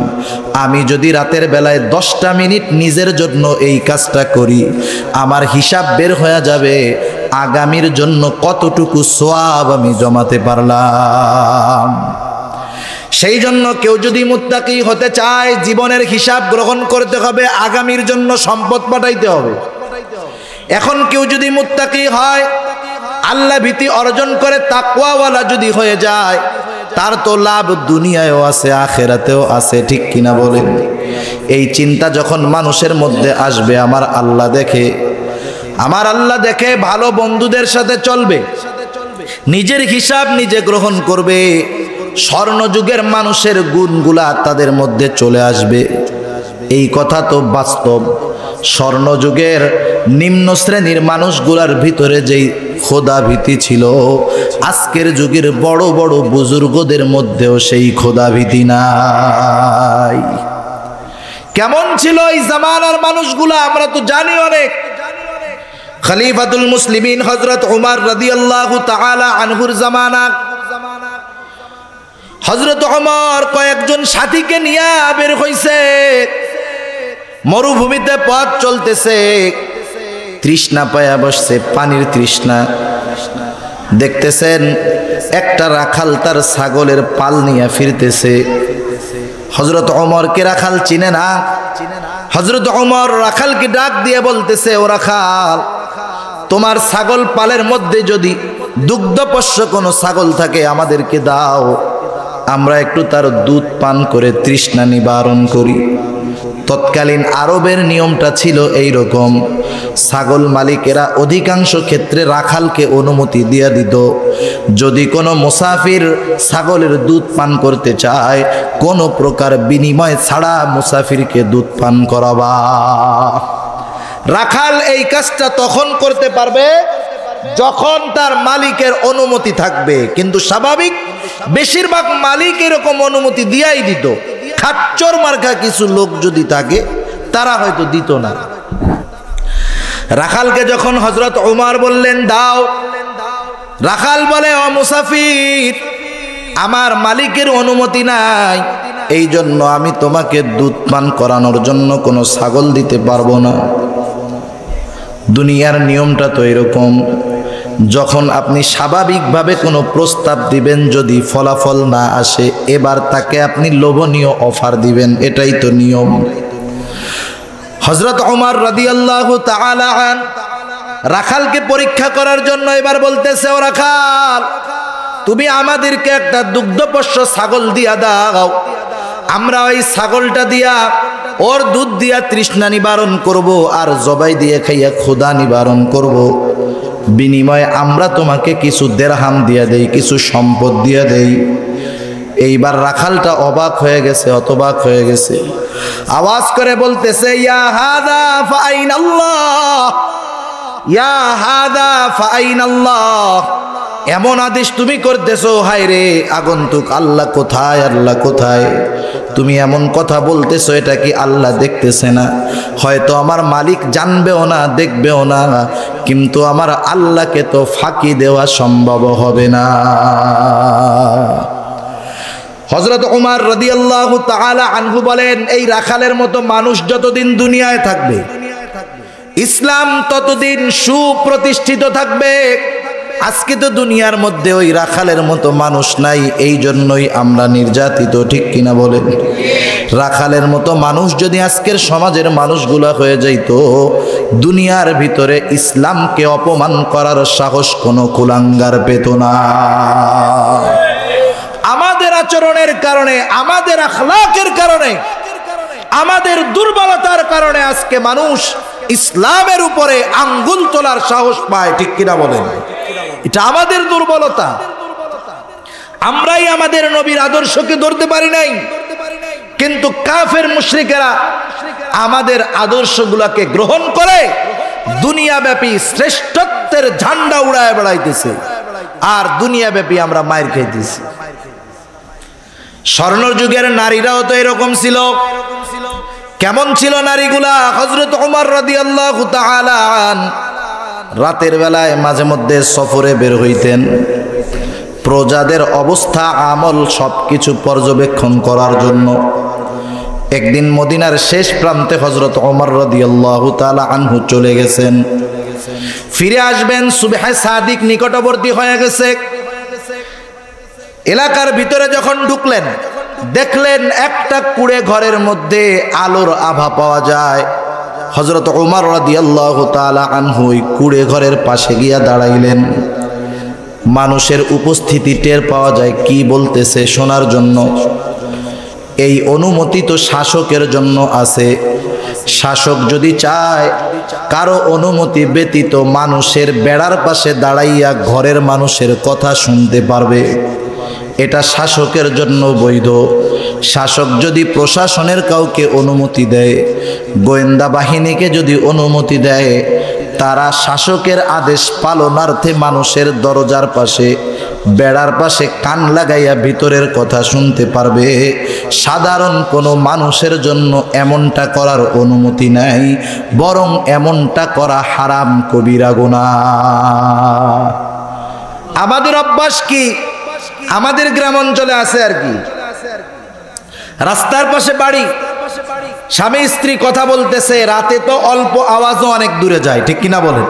আমি যদি রাতের বেলায় 10টা মিনিট নিজের জন্য এই কাজটা করি, আমার হিসাব বের হয়ে যাবে আগামীর জন্য কতটুকু সওয়াব আমি জমাতে পারলাম। সেই জন্য কেউ যদি মুত্তাকি হতে চায় জীবনের হিসাব গ্রহণ করতে হবে, আগামীর জন্য সম্পদ পাঠাইতে হবে। এখন কেউ যদি মুত্তাকি হয়, আল্লাহ ভীতি অর্জন করে তাকওয়াওয়ালা যদি হয়ে যায়, তার তো লাভ দুনিয়ায়ও আছে আখেরাতেও আছে, ঠিক কিনা বলেন? এই চিন্তা যখন মানুষের মধ্যে আসবে, আমার আল্লাহ দেখে ভালো বন্ধুদের সাথে চলবে, নিজের হিসাব নিজে গ্রহণ করবে, স্বর্ণযুগের মানুষের গুণগুলা তাদের মধ্যে চলে আসবে। এই কথা তো বাস্তব। স্বর্ণযুগের নিম্ন শ্রেণীর মানুষগুলার ভিতরে যেই খোদা ভীতি ছিল, আজকের যুগের বড় বড় বুজুর্গদের মধ্যেও সেই খোদা ভীতি নাই। কেমন ছিল এই জামানার মানুষগুলা আমরা তো জানি অনেক। খলিফাতুল মুসলিমিন হযরত উমর রাদিয়াল্লাহু তাআলা আনহুর জামানা, হযরত উমর কয়েকজন সাথীকে নিয়ে বের হইছে, মরুভূমিতে পথ চলতেছে, তৃষ্ণা পায়া বসছে, পানির তৃষ্ণা। দেখতেছেন একটা রাখাল তার ছাগলের পাল নিয়ে ফিরতেছে। হযরত উমরকে রাখাল চিনে না। হযরত উমর রাখালকে ডাক দিয়ে বলতেছে, ও রাখাল, তোমার ছাগল পালের মধ্যে যদি দুগ্ধপোষ্য কোনো ছাগল থাকে আমাদেরকে দাও, আমরা একটু তার দুধ পান করে তৃষ্ণা নিবারণ করি। তৎকালীন আরবের নিয়মটা ছিল এই রকম, ছাগল মালিকেরা অধিকাংশ ক্ষেত্রে রাখালকে অনুমতি দিয়ে দিত, যদি কোনো মুসাফির ছাগলের দুধ পান করতে চায় কোনো প্রকার বিনিময় ছাড়া মুসাফিরকে দুধ পান করাবা। রাখাল এই কাজটা তখন করতে পারবে যখন তার মালিকের অনুমতি থাকবে, কিন্তু স্বাভাবিক বেশিরভাগ মালিক এরকম অনুমতি দিয়াই দিত। খাচ্চর মার্কা কিছু লোক যদি থাকে তারা হয়তো দিত না। রাখালকে যখন হযরত উমর বললেন দাও, রাখাল বলে, ও মুসাফির, আমার মালিকের অনুমতি নাই, এই জন্য আমি তোমাকে দুধ পান করানোর জন্য কোনো ছাগল দিতে পারবো না। দুনিয়ার নিয়মটা তো এরকম, যখন আপনি স্বাভাবিকভাবে কোনো প্রস্তাব দিবেন, যদি ফলাফল না আসে এবার তাকে আপনি লোভনীয় অফার দিবেন, এটাই তো নিয়ম। হযরত উমর রাদিয়াল্লাহু তাআলা আন রাখালকে পরীক্ষা করার জন্য এবার বলতেছে, ও রাখাল, তুমি আমাদেরকে একটা দুগ্ধপোষ্য ছাগল দিয়া দাও, আমরা ওই ছাগলটা দিয়া ওর দুধ দিয়া তৃষ্ণা নিবারণ করব, আর জবাই দিয়ে খাইয়া ক্ষুধা নিবারণ করব। বিনিময়ে আমরা তোমাকে কিছু দেরহাম দিয়া দেই, কিছু সম্পদ দিয়া দেই। এইবার রাখালটা অবাক হয়ে গেছে, হতবাক হয়ে গেছে, আওয়াজ করে বলতেছে, ইয়া হাদা ফাইনাল্লাহ, ইয়া হাদা ফাইনাল্লাহ। এমন আদেশ তুমি করতেছো, হায় রে আগন্তুক, আল্লাহ কোথায়, আল্লাহ কোথায়? তুমি এমন কথা বলতেছো, এটা কি আল্লাহ দেখতেছে না? হয়তো আমার মালিক জানবেও না, দেখবেও না, কিন্তু আমার আল্লাহকে তো ফাঁকি দেওয়া সম্ভব হবে না। হযরত ওমর রাদিয়াল্লাহু তাআলা আনহু বলেন, এই রাখালের মতো মানুষ যতদিন দুনিয়ায় থাকবে, ইসলাম ততদিন সুপ্রতিষ্ঠিত থাকবে। আজকে তো দুনিয়ার মধ্যে ওই রাখালের মতো মানুষ নাই, এই জন্যই আমরা নির্যাতিত, ঠিক কিনা বলেন? রাখালের মতো মানুষ যদি আজকের সমাজের মানুষগুলা হয়ে যাইত, দুনিয়ার ভিতরে ইসলামকে অপমান করার সাহস কোনো কুলাঙ্গার পেত না। আমাদের আচরণের কারণে, আমাদের আখলাকের কারণে, আমাদের দুর্বলতার কারণে আজকে মানুষ ইসলামের উপরে আঙ্গুল তোলার সাহস পায়, ঠিক কিনা বলেন? এটা আমাদের দুর্বলতা। আমরাই আমাদের নবীর আদর্শকে ধরতে পারি নাই, কিন্তু কাফের মুশরিকেরা আমাদের আদর্শগুলোকে গ্রহণ করে দুনিয়াব্যাপী শ্রেষ্ঠত্বের ঝান্ডা উড়ায় বেড়াইতেছে, আর দুনিয়াব্যাপী আমরা মায়ের খাইতেছি। স্বর্ণ যুগের নারীরাও তো এরকম ছিল। কেমন ছিল নারীগুলা? হযরত ওমর রাদিয়াল্লাহু তাআলা রাতের বেলায় মাঝে মধ্যে সফরে বের হইতেন, প্রজাদের অবস্থা আমল সবকিছু পর্যবেক্ষণ করার জন্য। একদিন মদিনার শেষ প্রান্তে হযরত ওমর রাদিয়াল্লাহু তাআলা আনহু চলে গেছেন, ফিরে আসবেন সুবহে সাদিক নিকটবর্তী হয়ে গেছে। এলাকার ভিতরে যখন ঢুকলেন, দেখলেন একটা কুড়ে ঘরের মধ্যে আলোর আভা পাওয়া যায়। হযরত ওমর রাদিয়াল্লাহু তাআলা আনহু ওই কুড়ে ঘরের পাশে গিয়া দাঁড়াইলেন। মানুষের উপস্থিতি টের পাওয়া যায়, কি বলতেছে শোনার জন্য। এই অনুমতি তো শাসকের জন্য আছে। শাসক যদি চায় কারো অনুমতি ব্যতীত মানুষের বেড়ার পাশে দাঁড়াইয়া ঘরের মানুষের কথা শুনতে পারবে, এটা শাসকের জন্য বৈধ। শাসক যদি প্রশাসনের কাউকে অনুমতি দেয়, গোয়েন্দা বাহিনীকে যদি অনুমতি দেয়, তারা শাসকের আদেশ পালনার্থে মানুষের দরজার পাশে, বেড়ার পাশে কান লাগাইয়া ভিতরের কথা শুনতে পারবে। সাধারণ কোনো মানুষের জন্য এমনটা করার অনুমতি নাই, বরং এমনটা করা হারাম, কবিরা গুনাহ। আমাদের অভ্যাস কি? আমাদের গ্রাম অঞ্চলে আছে আর কি, রাস্তার পাশে বাড়ি, স্বামী স্ত্রী কথা বলতেছে, রাতে তো অল্প আওয়াজও অনেক দূরে যায়, ঠিক কিনা বলেন?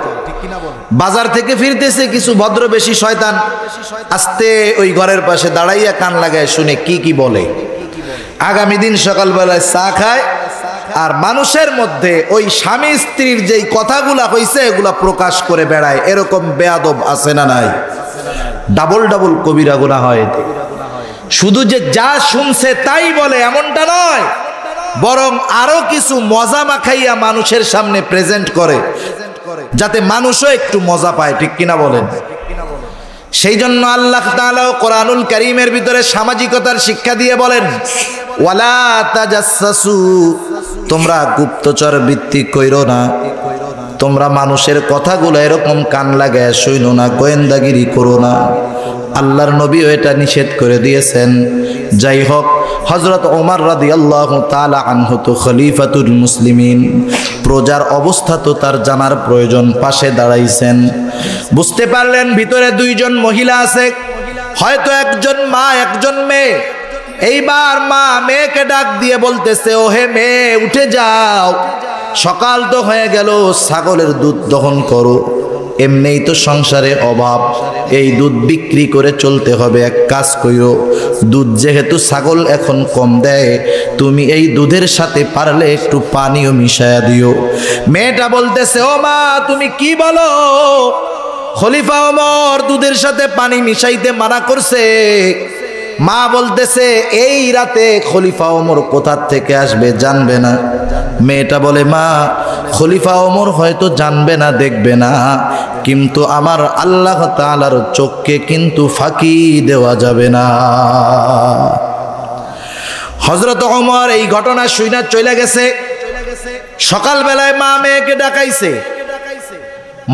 বাজার থেকে ফিরতেছে কিছু ভদ্র বেশি শয়তান আস্তে ওই ঘরের পাশে দাঁড়াইয়া কান লাগায় শুনে কি কি বলে। আগামী দিন সকালবেলায় চা খায়, আর মানুষের মধ্যে ওই স্বামী স্ত্রীর যেই কথাগুলা হইছে এগুলা প্রকাশ করে বেড়ায়। এরকম বেয়াদব আছে না নাই? ডাবল ডাবল কবিরা গুনাহ হয়। শুধু যে যা শুনছে তাই বলে এমনটা নয়, বরং আরো কিছু মজা মাখাইয়া মানুষের সামনে প্রেজেন্ট করে, যাতে মানুষও একটু মজা পায়, ঠিক কিনা বলেন? সেই জন্য আল্লাহ তাআলা কোরআনুল কারীমের ভিতরে সামাজিকতার শিক্ষা দিয়ে বলেন, ওয়ালা তাজাসসু, তোমরা গুপ্তচর বৃত্তি কইরো না, তোমরা মানুষের কথাগুলো এরকম কান লাগায় শুইনো না, গোয়েন্দাগিরি করো না। আল্লাহর নবীও এটা নিষেধ করে দিয়েছেন। যাই হোক, হযরত ওমর রাদিয়াল্লাহু তাআলা আনহু তো খলিফাতুল মুসলিমিন, প্রজার অবস্থা তো তার জানার প্রয়োজন। পাশে দাঁড়াইছেন, বুঝতে পারলেন ভিতরে দুইজন মহিলা আছে, হয়তো একজন মা একজন মেয়ে। এইবার মা মেয়েকে ডাক দিয়ে বলতেছে, ও হে মেয়ে, উঠে যাও, সকাল তো হয়ে গেল, ছাগলের দুধ দহন করো। এমনিই তো সংসারে অভাব, এই দুধ বিক্রি করে চলতে হবে। এক কাজ কইরো, দুধ যেহেতু ছাগল এখন কম দেয়, তুমি এই দুধের সাথে পারলে একটু পানিও মিশায়া দিও। মেয়েটা বলতেছে, ও মা তুমি কি বলো? খলিফা ওমর দুধের সাথে পানি মিশাইতে মানা করছে। মা বলতেছে এই রাতে খলিফা ওমর কোথা থেকে আসবে জানবে না। মেয়েটা বলে মা খলিফা ওমর হয়তো জানবে না দেখবে না, কিন্তু আমার আল্লাহ তাআলার চোখকে কিন্তু ফাঁকি দেওয়া যাবে না। হযরত ওমর এই ঘটনা শুনে চলে গেছে। সকালবেলায় মা মেয়েকে ডাকাইছে।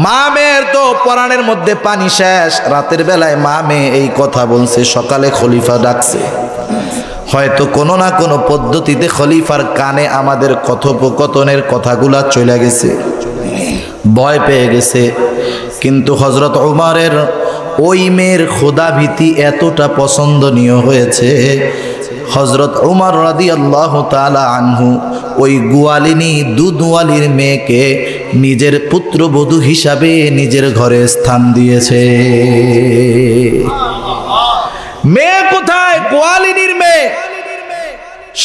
মা মেয়ের তো পরাণের মধ্যে পানি শেষ। রাতের বেলায় মা মেয়ে এই কথা বলছে, সকালে খলিফা ডাকছে। হয়তো কোনো না কোনো পদ্ধতিতে খলিফার কানে আমাদের কথোপকথনের কথাগুলা চলে গেছে, ভয় পেয়ে গেছে। কিন্তু হযরত ওমরের ওই মেয়ের খোদা ভীতি এতটা পছন্দনীয় হয়েছে, হযরত ওমর রাদিয়াল্লাহু তাআলা আনহু ওই গোয়ালিনী দুধওয়ালির মেয়েকে নিজের পুত্রবধূ হিসাবে নিজের ঘরে স্থান দিয়েছে। মেয়ে কোথায়? গোয়ালিনীর মেয়ে।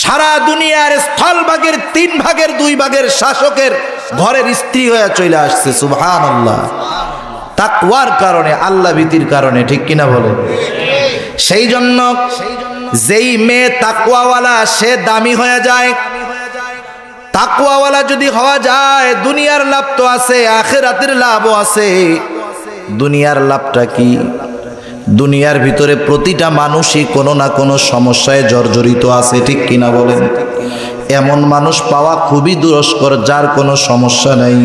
সারা দুনিয়ার স্থলভাগের 3 ভাগের 2 ভাগের শাসকের ঘরের স্ত্রী হয়ে চলে আসছে। সুবহানাল্লাহ। তাকওয়ার কারণে, আল্লাহ ভীতির কারণে, ঠিক কিনা বলেন? সেই জন্য যেই মেয়ে তাকওয়াওয়ালা সে দামি হয়ে যায়। তাকওয়াওয়ালা যদি হওয়া যায় দুনিয়ার লাভ তো আছে, আখিরাতের লাভও আছে। দুনিয়ার লাভটা কি? দুনিয়ার ভিতরে প্রতিটা মানুষই কোনো না কোনো সমস্যায় জর্জরিত আছে, ঠিক কিনা বলেন? এমন মানুষ পাওয়া খুবই দুরস্কর যার কোনো সমস্যা নেই।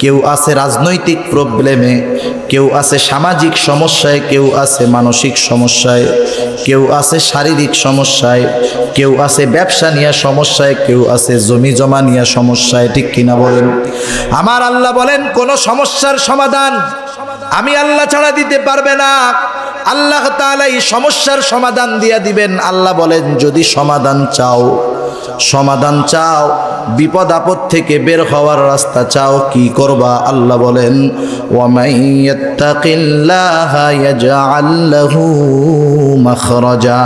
কেউ আছে রাজনৈতিক প্রবলেমে, কেউ আছে সামাজিক সমস্যায়, কেউ আছে মানসিক সমস্যায়, কেউ আছে শারীরিক সমস্যায়, কেউ আছে ব্যবসা নিয়ে সমস্যায়, কেউ আছে জমি জমা নিয়ে সমস্যায়, ঠিক কিনা বলেন? আমার আল্লাহ বলেন কোন সমস্যার সমাধান আমি আল্লাহ ছাড়া দিতে পারবে না। আল্লাহ তাআলা এই সমস্যার সমাধান দিয়ে দিবেন। আল্লাহ বলেন যদি সমাধান চাও, বিপদ আপদ থেকে বের হওয়ার রাস্তা চাও, কি করবা? আল্লাহ বলেন ওয়ামাই ইয়াত্তাকিল্লাহা ইয়াজআল লাহু মাখরাজা।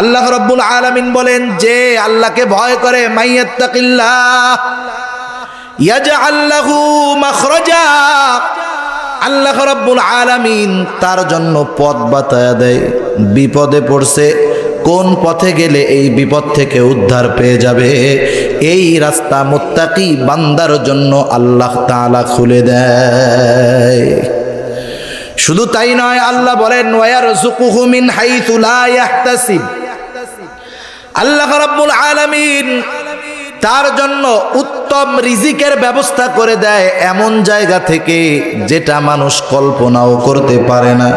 আল্লাহ রাব্বুল আলামিন বলেন যে আল্লাহকে ভয় করে, মাইয়াত্তাকিল্লাহ ইয়াজআল লাহু মাখরাজা, আল্লাহ রাব্বুল আলামিন তার জন্য পথ বাতায়া দেয়। বিপদে পড়ছে, কোন পথে গেলে এই বিপদ থেকে উদ্ধার পেয়ে যাবে, এই রাস্তা মুত্তাকি বান্দার জন্য আল্লাহ তাআলা খুলে দেয়। শুধু তাই নয়, আল্লাহ বলেন ওয়ায়ারযুকুহু মিন হাইথু লা ইয়াহতাসিব। আল্লাহ রাব্বুল আলামিন তার জন্য উত্তম রিজিকের ব্যবস্থা করে দেয় এমন জায়গা থেকে যেটা মানুষ কল্পনাও করতে পারে না।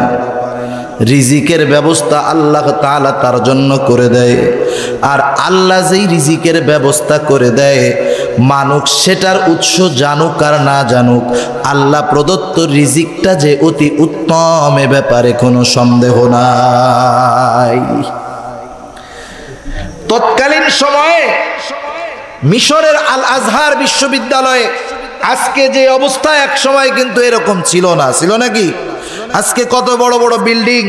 রিজিকের ব্যবস্থা আল্লাহ তাআলা তার জন্য করে দেয়। আর আল্লাহ যেই রিজিকের ব্যবস্থা করে দেয়, মানুষ সেটার উৎস জানুক আর না জানুক, আল্লাহ প্রদত্ত রিজিকটা যে অতি উত্তম এ ব্যাপারে কোনো সন্দেহ নাই। তৎকালীন সময়ে মিশরের আল আজহার বিশ্ববিদ্যালয়ে আজকে যে অবস্থা, এক সময় কিন্তু এরকম ছিল না। ছিল নাকি? আজকে কত বড় বড় বিল্ডিং,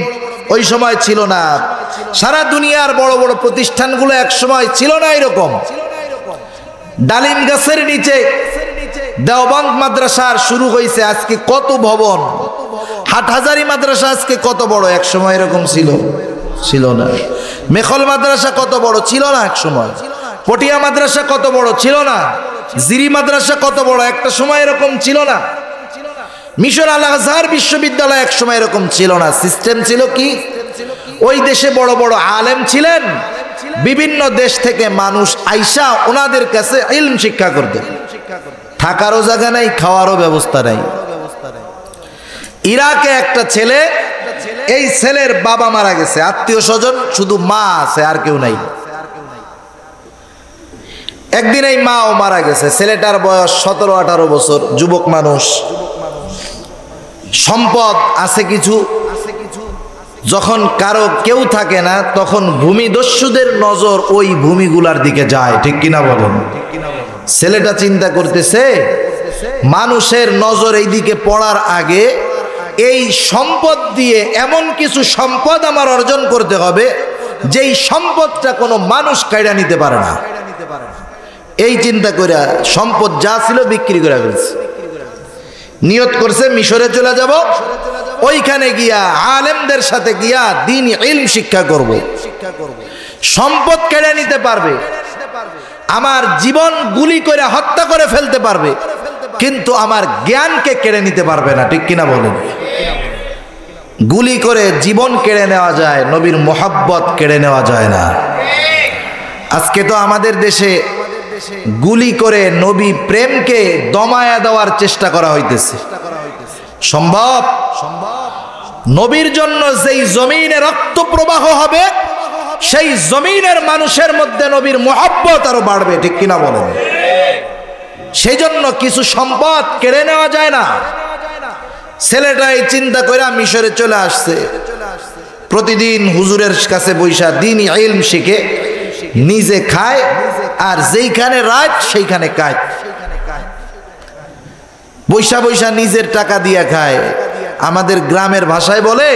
ওই সময় ছিল না। সারা দুনিয়ার বড় বড় প্রতিষ্ঠানগুলো এক সময় ছিল না এরকম। ডালিম গাছের নিচে দেওবন্দ মাদ্রাসার শুরু হয়েছে, আজকে কত ভবন। হাটহাজারী মাদ্রাসা আজকে কত বড়, এক সময় এরকম ছিল না। মেখল মাদ্রাসা কত বড় ছিল না এক সময়। পটিয়া মাদ্রাসা কত বড় ছিল না। জিরি মাদ্রাসা কত বড়, একটা সময় এরকম ছিল না। মিশর আল আজহার বিশ্ববিদ্যালয় এক সময় এরকম ছিল না। সিস্টেম ছিল কি, ওই দেশে বড় বড় আলেম ছিলেন, বিভিন্ন দেশ থেকে মানুষ আইসা ওনাদের কাছে ইলম শিক্ষা করতেন। থাকারও জায়গা নাই, খাওয়ারও ব্যবস্থা নাই। ইরাকে একটা ছেলে, এই ছেলের বাবা মারা গেছে, আত্মীয় স্বজন শুধু মা আছে, আর কেউ নাই। একদিন এই মাও মারা গেছে। ছেলেটার বয়স 17-18 বছর, যুবক মানুষ, সম্পদ আছে কিছু। যখন কারো কেউ থাকে না, তখন ভূমিদস্যুদের নজর ওই ভূমিগুলার দিকে যায়, ঠিক কিনা বলেন? ছেলেটা চিন্তা করতেছে মানুষের নজর এই দিকে পড়ার আগে এই সম্পদ দিয়ে এমন কিছু সম্পদ আমার অর্জন করতে হবে যেই সম্পদটা কোনো মানুষ কাইড়া নিতে পারে না। এই চিন্তা করে সম্পদ যা ছিল বিক্রি করে ফেলছে। নিয়ত করছে মিশরে চলে যাব, ওইখানে গিয়া আলেমদের সাথে গিয়া দ্বীন ইলম শিক্ষা করব। সম্পদ কেড়ে নিতে পারবে, আমার জীবন গুলি করে হত্যা করে ফেলতে পারবে, কিন্তু আমার জ্ঞানকে কেড়ে নিতে পারবে না। ঠিক কিনা বলেন? গুলি করে জীবন কেড়ে নেওয়া যায়, নবীর মোহাব্বত কেড়ে নেওয়া যায় না। আজকে তো আমাদের দেশে গুলি করে নবী প্রেমকে দমায়া দেওয়ার চেষ্টা করা হইতেছে। সম্ভব? নবীর জন্য যেই জমিনে রক্ত প্রবাহ হবে, সেই জমিনের মানুষের মধ্যে নবীর মোহাব্বত আরো বাড়বে। ঠিক কিনা বলেন? সেই জন্য কিছু সম্পদ কেড়ে নেওয়া যায় না। ছেলেটাই চিন্তা করে মিশরে চলে আসছে, প্রতিদিন হুজুরের কাছে বৈশা দ্বীনি ইলম শিখে নিজে খায়, আর যেইখানে রাত সেইখানে কাজ, বৈশা বৈশা নিজের টাকা দিয়ে খায়। আমাদের গ্রামের ভাষায় বলে,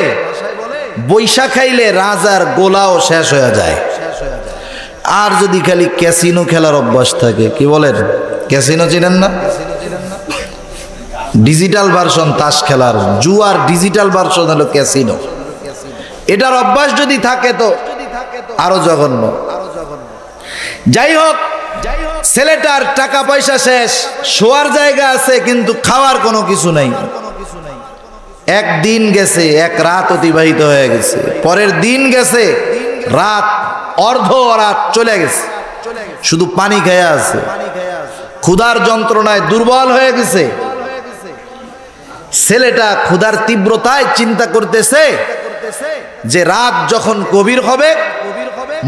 বৈশা খাইলে রাজার গোলাও শেষ হয়ে যায়। আর যদি খালি ক্যাসিনো খেলার অভ্যাস থাকে, কি বলেন? ক্যাসিনো চিনেন না? ডিজিটাল ভার্সন তাস খেলার, জুয়ার ডিজিটাল ভার্সন হলো ক্যাসিনো। এটার অভ্যাস যদি থাকে তো আরো জঘন্য। যাই হোক, ছেলেটার টাকা পয়সা শেষ, শোয়ার জায়গা আছে কিন্তু খাওয়ার কোনো কিছু নাই। একদিন গেছে, এক রাত অতিবাহিত হয়ে গেছে, পরের দিন গেছে, রাত অর্ধ রাত চলে গেছে, শুধু পানি খেয়ে আছে, ক্ষুধার যন্ত্রণায় দুর্বল হয়ে গেছে। ছেলেটা ক্ষুধার তীব্রতায় চিন্তা করতেছে যে রাত যখন গভীর হবে,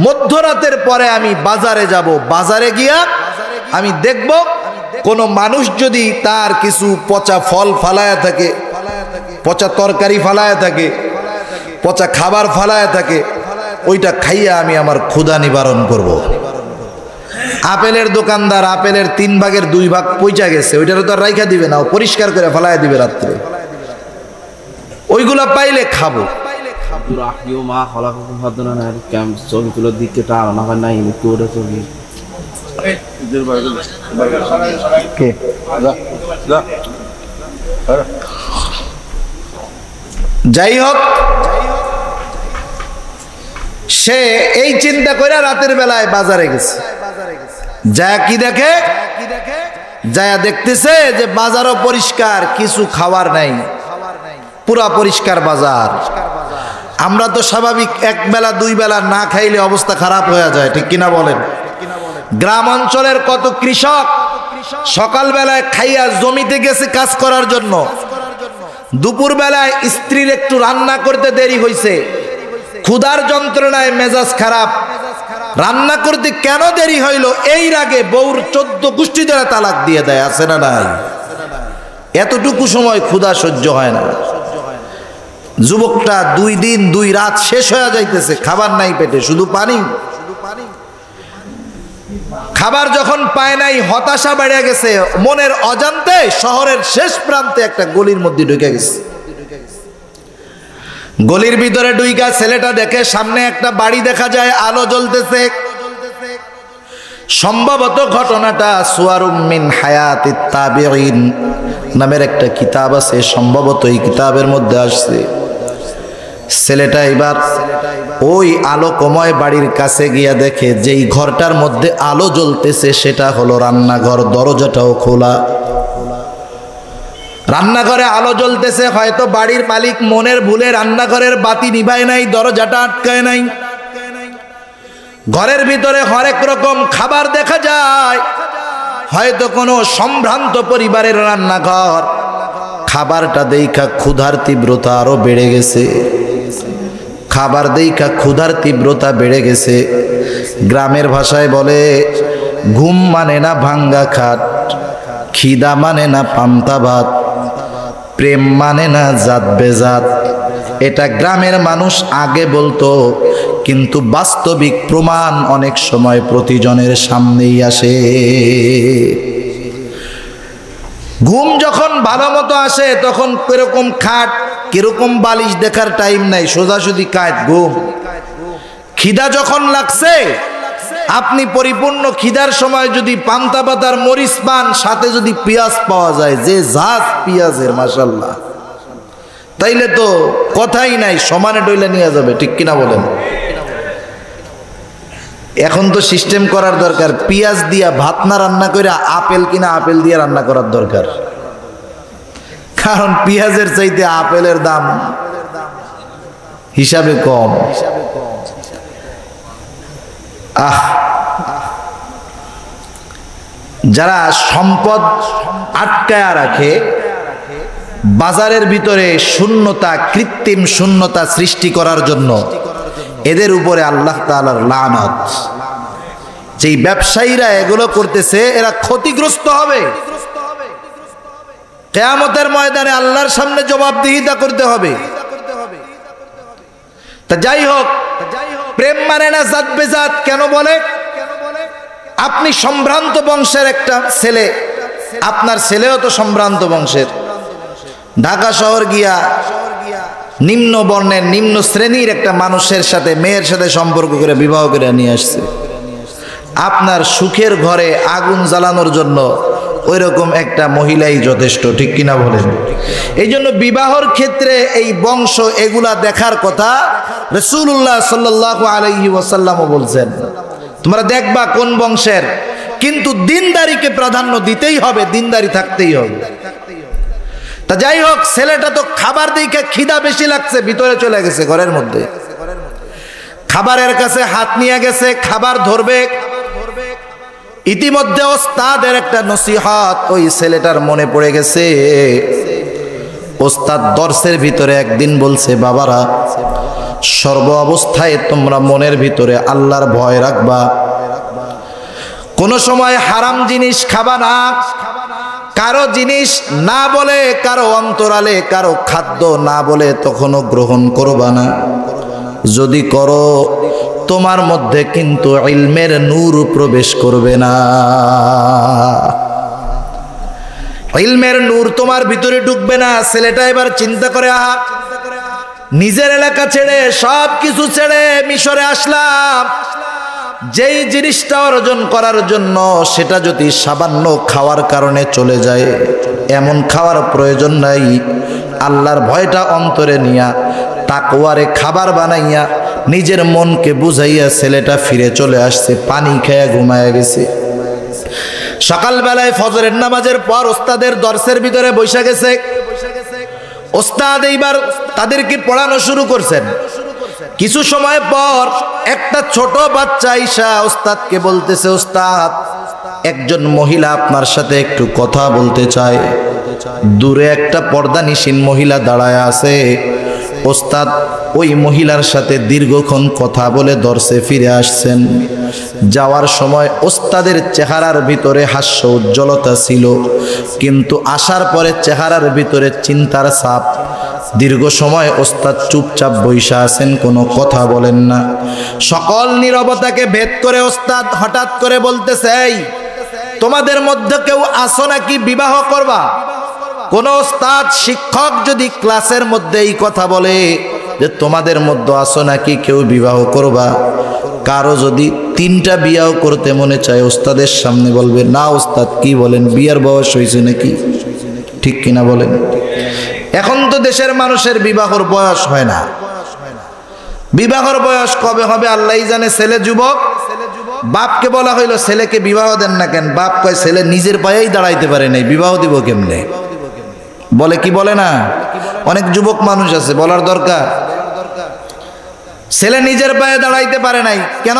মধ্যরাতের পরে আমি বাজারে যাব, বাজারে গিয়া আমি দেখব কোন মানুষ যদি তার কিছু পচা ফল ফালায়া থাকে, পচা তরকারি ফালায়া থাকে, পচা খাবার ফালায়া থাকে, ওইটা খাইয়া আমি আমার ক্ষুধা নিবারণ করব। আপেলের দোকানদার আপেলের 3 ভাগের 2 ভাগ পচা গেছে, ওইটারে তো আর রাইখা দিবে না, পরিষ্কার করে ফালায়া দিবে রাত্রে, ওইগুলা পাইলে খাবো। যাই হোক, সে এই চিন্তা করে রাতের বেলায় বাজারে গেছে। যা কি দেখে, যায়া দেখতেছে যে বাজারও পরিষ্কার, কিছু খাবার নাই, পুরা পরিষ্কার বাজার। আমরা তো স্বাভাবিক এক বেলা 2 বেলা না খাইলে অবস্থা খারাপ হয়ে যায়। ঠিক কিনা বলেন? গ্রাম অঞ্চলের কত কৃষক সকাল বেলায় খাইয়া জমিতে গেছে কাজ করার জন্য, দুপুর বেলায় স্ত্রীর একটু রান্না করতে দেরি হয়েছে, ক্ষুধার যন্ত্রণায় মেজাজ খারাপ, রান্না করতে কেন দেরি হইল, এই রাগে বউর 14 গোষ্ঠী ধরে তালাক দিয়ে দেয়। আছে না নাই? এতটুকু সময় ক্ষুধা সহ্য হয় না। যুবকটা 2 দিন 2 রাত শেষ হয়ে যাইতেছে, খাবার নাই পেটে, শুধু পানি। খাবার যখন পায় নাই, হতাশা বেড়ে গেছে, মনের অজান্তে শহরের শেষ প্রান্তে একটা গলির মধ্যে ঢুকে গেছে। গলির ভিতরে ঢুইকা ছেলেটা দেখে সামনে একটা বাড়ি দেখা যায়, আলো জ্বলতেছে। সম্ভবত ঘটনাটা সুয়ারুম মিন হায়াতিত তাবিঈন নামের একটা কিতাব আছে, সম্ভবত এই কিতাবের মধ্যে আসছে। ছেলেটা এবার ওই আলোকময় বাড়ির কাছে গিয়া দেখে যেই ঘরটার মধ্যে আলো জ্বলতেছে সেটা হলো রান্নাঘর, দরজাটাও খোলা। রান্নাঘরে আলো জ্বলতেছে, হয়তো বাড়ির মালিক মনের ভুলে রান্নাঘরের বাতি নিভায় নাই, দরজাটা আটকায় নাই। ঘরের ভিতরে হরেক রকম খাবার দেখা যায়, হয়তো কোনো সম্ভ্রান্ত পরিবারের রান্নাঘর। খাবারটা দেখা ক্ষুধার তীব্রতা আরো বেড়ে গেছে, খাবার দেখা ক্ষুধার তীব্রতা বেড়ে গেছে। গ্রামের ভাষায় বলে, ঘুম মানে না ভাঙ্গা খাট, খিদা মানে না পান্তা ভাত, প্রেম মানে না জাত বেজাত। এটা গ্রামের মানুষ আগে বলতো, কিন্তু বাস্তবিক প্রমাণ অনেক সময় প্রতিজনের সামনেই আসে। ঘুম যখন ভালো মতো আসে তখন কিরকম খাট কিরকম বালিশ দেখার টাইম নাই, সোজাসুজি কাট ঘুম। খিদা যখন লাগছে আপনি পরিপূর্ণ খিদার সময় যদি পান্তা পাতার মরিচ পান, সাথে যদি পেঁয়াজ পাওয়া যায়, যে ঝাঁজ পেঁয়াজের, মাশাআল্লাহ, তাইলে তো কথাই নাই, সমানে ডইলে নিয়ে যাবে। ঠিক কিনা বলেন? এখন তো সিস্টেম করার দরকার, পেঁয়াজ দিয়া ভাত না রান্না করে আপেল কিনা আপেল দিয়ে রান্না করার দরকার। কারণ পেঁয়াজের চাইতে আপেলের দাম হিসাবে কম। যারা সম্পদ আটকায়া রাখে, বাজারের ভিতরে শূন্যতা, কৃত্রিম শূন্যতা সৃষ্টি করার জন্য, এদের উপরে আল্লাহ তাআলার লানত। যেই ব্যবসায়ীরা এগুলো করতেছে, এরা ক্ষতিগ্রস্ত হবে। কিয়ামতের ময়দানে আল্লাহর সামনে জবাবদিহিতা করতে হবে। তা যাই হোক, প্রেম মানে না জাত বেজাত কেন বলে? আপনি সম্ভ্রান্ত বংশের একটা ছেলে, আপনার ছেলেও তো সম্ভ্রান্ত বংশের, ঢাকা শহর গিয়া নিম্ন বর্ণের, নিম্ন শ্রেণীর একটা মানুষের সাথে, মেয়ের সাথে সম্পর্ক করে বিবাহ করে নিয়ে আসছে। আপনার সুখের ঘরে আগুন জ্বালানোর জন্য ওইরকম একটা মহিলাই যথেষ্ট। ঠিক কিনা বলেন? এই জন্য বিবাহর ক্ষেত্রে এই বংশ এগুলা দেখার কথা রাসূলুল্লাহ সাল্লাল্লাহু আলাইহি ওয়াসাল্লামও বলছেন। তোমরা দেখবা কোন বংশের, কিন্তু দিনদারিকে প্রাধান্য দিতেই হবে, দিনদারি থাকতেই হবে। তা যাই হোক, ছেলেটা তো খাবার দেখে খিদা বেশি লাগছে, ভিতরে চলে গেছে ঘরের মধ্যে, খাবারের কাছে হাত নিয়ে গেছে, খাবার ধরবে। ইতিমধ্যে ওস্তাদের একটা নসিহত ওই ছেলেটার মনে পড়ে গেছে। ওস্তাদ দর্সের ভিতরে একদিন বলছে, বাবারা, সর্ব অবস্থায় তোমরা মনের ভিতরে আল্লাহর ভয় রাখবা, কোন সময় হারাম জিনিস খাবা না, কারো জিনিস না বলে, কারো অন্তরালে কারো খাদ্য না বলে তখনও গ্রহণ করবা না। যদি করো, তোমার মধ্যে কিন্তু ইলমের নূর প্রবেশ করবে না, ইলমের নূর তোমার ভিতরে ঢুকবে না। ছেলেটা এবার চিন্তা করে, নিজের এলাকা ছেড়ে, সব কিছু ছেড়ে মিশরে আসলাম, যেই জিনিসটা অর্জন করার জন্য, সেটা যদি সামান্য খাওয়ার কারণে চলে যায়, এমন খাওয়ার প্রয়োজন নাই। আল্লাহর ভয়টা অন্তরে নিয়া, তাকওয়ারে খাবার বানাইয়া, নিজের মনকে বুঝাইয়া ছেলেটা ফিরে চলে আসছে, পানি খেয়ে ঘুমায় গেছে। সকালবেলায় ফজরের নামাজের পর ওস্তাদের দর্সের ভিতরে বসে গেছে। ওস্তাদ এইবার তাদেরকে পড়ানো শুরু করছেন। কিছু সময় পর একটা ছোট বাচ্চা আইসা ওস্তাদকে বলতেছে, ওস্তাদ, একজন মহিলা আপনার সাথে একটু কথা বলতে চায়। দূরে একটা পর্দানিশীন মহিলা দাঁড়ায় আছে। ওস্তাদ ওই মহিলার সাথে দীর্ঘক্ষণ কথা বলে দর্সে ফিরে আসছেন। যাওয়ার সময় ওস্তাদের চেহারার ভিতরে হাস্য উজ্জ্বলতা ছিল, কিন্তু আসার পরে চেহারার ভিতরে চিন্তার ছাপ। দীর্ঘ সময় ওস্তাদ চুপচাপ বইসা আছেন, কোনো কথা বলেন না। সকল নীরবতাকে ভেদ করে ওস্তাদ হঠাৎ করে বলতেছে, এই তোমাদের মধ্যে কেউ আসো নাকি বিবাহ করবা? কোন ওস্তাদ শিক্ষক যদি ক্লাসের মধ্যে এই কথা বলে যে তোমাদের মধ্যে আসো নাকি কেউ বিবাহ করবা, কারো যদি 3টা বিয়াও করতে মনে চায়, ওস্তাদের সামনে বলবে, না ওস্তাদ, কি বলেন, বিয়ার বয়স হয়েছে নাকি? ঠিক কিনা বলেন? এখন তো দেশের মানুষের বিবাহর বয়স হয় না। বিবাহর বয়স কবে হবে আল্লাহই জানে। ছেলে যুবক, বাপকে বলা হইলো ছেলেকে বিবাহ দেন না কেন? বাপ কয়, ছেলে নিজের পায়েই দাঁড়াইতে পারে নাই, বিবাহ দিব কেমনে? বলে কি বলে না? অনেক যুবক মানুষ আছে, বলার দরকার। ছেলে নিজের পায়ে দাঁড়াইতে পারে নাই কেন?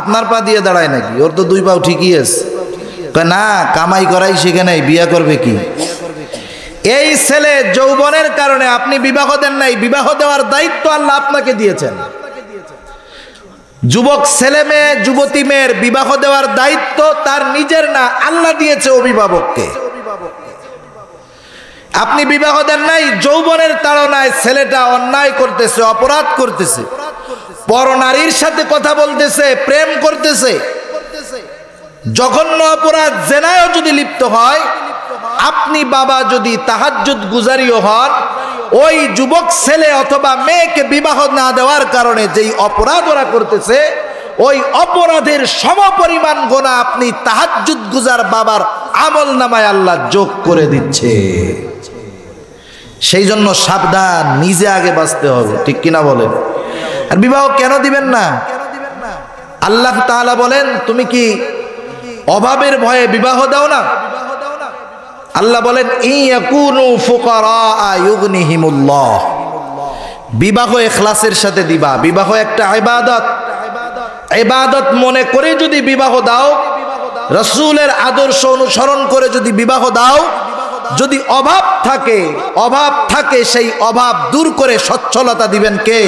আপনার পা দিয়ে দাঁড়ায় নাকি? ওর তো 2 পাও ঠিকই আছে। না, কামাই করাই শিখে নাই, বিয়া করবে কি? এই ছেলে যৌবনের কারণে আপনি বিবাহ দেন নাই, বিবাহ দেওয়ার দায়িত্ব আল্লাহ আপনাকে দিয়েছেন। যুবক ছেলে মেয়ে, যুবতী মেয়ের বিবাহ দেওয়ার দায়িত্ব তার নিজের না, আল্লাহ দিয়েছে অভিভাবককে। আপনি বিবাহ দেন নাই, যৌবনের তাড়নায় ছেলেটা অন্যায় করতেছে, অপরাধ করতেছে, পরনারীর সাথে কথা বলতেছে, প্রেম করতেছে, জঘন্য অপরাধ জেনায়ও যদি লিপ্ত হয়, আপনি বাবা যদি তাহাজ্জুদ গুজারিও হন, ওই যুবক ছেলে অথবা মেয়েকে বিবাহ না দেওয়ার কারণে যেই অপরাধ ওরা করতেছে, ওই অপরাধের সমপরিমাণ গোনা আপনি তাহাজ্জুদ গুজার বাবার আমল নামায় আল্লাহ যোগ করে দিচ্ছে। সেই জন্য সাবধান, নিজে আগে বাঁচতে হবে, ঠিক কিনা বলেন? আর বিবাহ কেন দিবেন না? আল্লাহ তাআলা বলেন, তুমি কি অভাবের ভয়ে বিবাহ দাও না? আল্লাহ বলেন, ইয়াকুনু ফুকারা ইউগনিহিমুল্লাহ। বিবাহ ইখলাসের সাথে দিবা। বিবাহ একটা ইবাদত, ইবাদত মনে করে যদি বিবাহ দাও, রাসূলের আদর্শ অনুসরণ করে যদি বিবাহ দাও, যদি অভাব থাকে সেই অভাব দূর করে সচ্ছলতা দিবেন কে?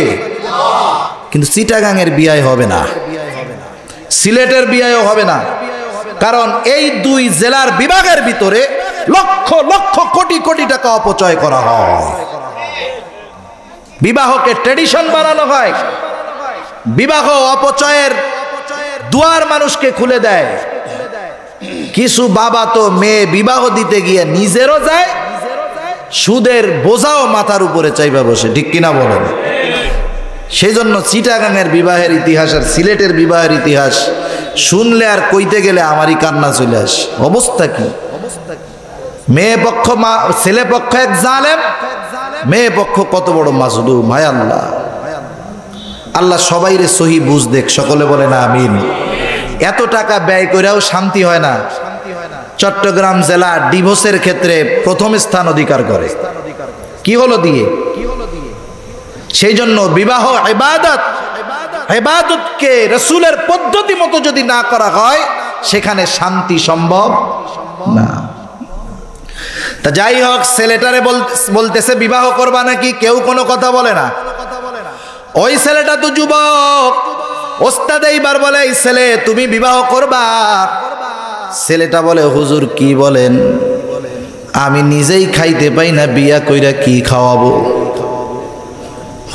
কিন্তু চিটাগাংয়ের বিয়ে হবে না, সিলেটের বিয়েও হবে না, কারণ এই দুই জেলার বিভাগের ভিতরে লক্ষ লক্ষ কোটি কোটি টাকা অপচয় করা হয়। বিবাহকে ট্রেডিশন বানানো হয়, বিবাহ অপচয়ের দুয়ার মানুষকে খুলে দেয়। কিছু বাবা তো মেয়ে বিবাহ দিতে গিয়ে নিজেরও যায়, সুদের বোঝাও মাথার উপরে চাইবা বসে, ঠিক কিনা বলেন? সেই জন্য চিটাগাংয়ের বিবাহের ইতিহাস আর সিলেটের বিবাহের ইতিহাস শুনলে আর কইতে গেলে আমারই কান্না চলে আসে। অবস্থা কি? মেয়ে পক্ষ ছেলে পক্ষ এক জালেম, মেয়ে পক্ষ কত বড় মাজলুম। হায় আল্লাহ, আল্লাহ সবাইরে সহি বুঝ দেখ, সকলে বলে না আমিন। এত টাকা ব্যয় করেও শান্তি হয় না। চট্টগ্রাম জেলা ডিভোর্সের ক্ষেত্রে প্রথম স্থান অধিকার করে, কি হলো দিয়ে? সেই জন্য বিবাহ ইবাদত, ইবাদতকে রাসূলের পদ্ধতি মতো যদি না করা হয় সেখানে শান্তি সম্ভব না। তা যাই হোক, ছেলেটারে বলতেছে বিবাহ করবা নাকি, কেউ কোনো কথা বলে না। ওই ছেলেটা তো যুবক, ওস্তাদ এইবার বলে, এই ছেলে তুমি বিবাহ করবা? ছেলেটা বলে, হুজুর কি বলেন, আমি নিজেই খাইতে পাই না, বিয়া কইরা কি খাওয়াবো?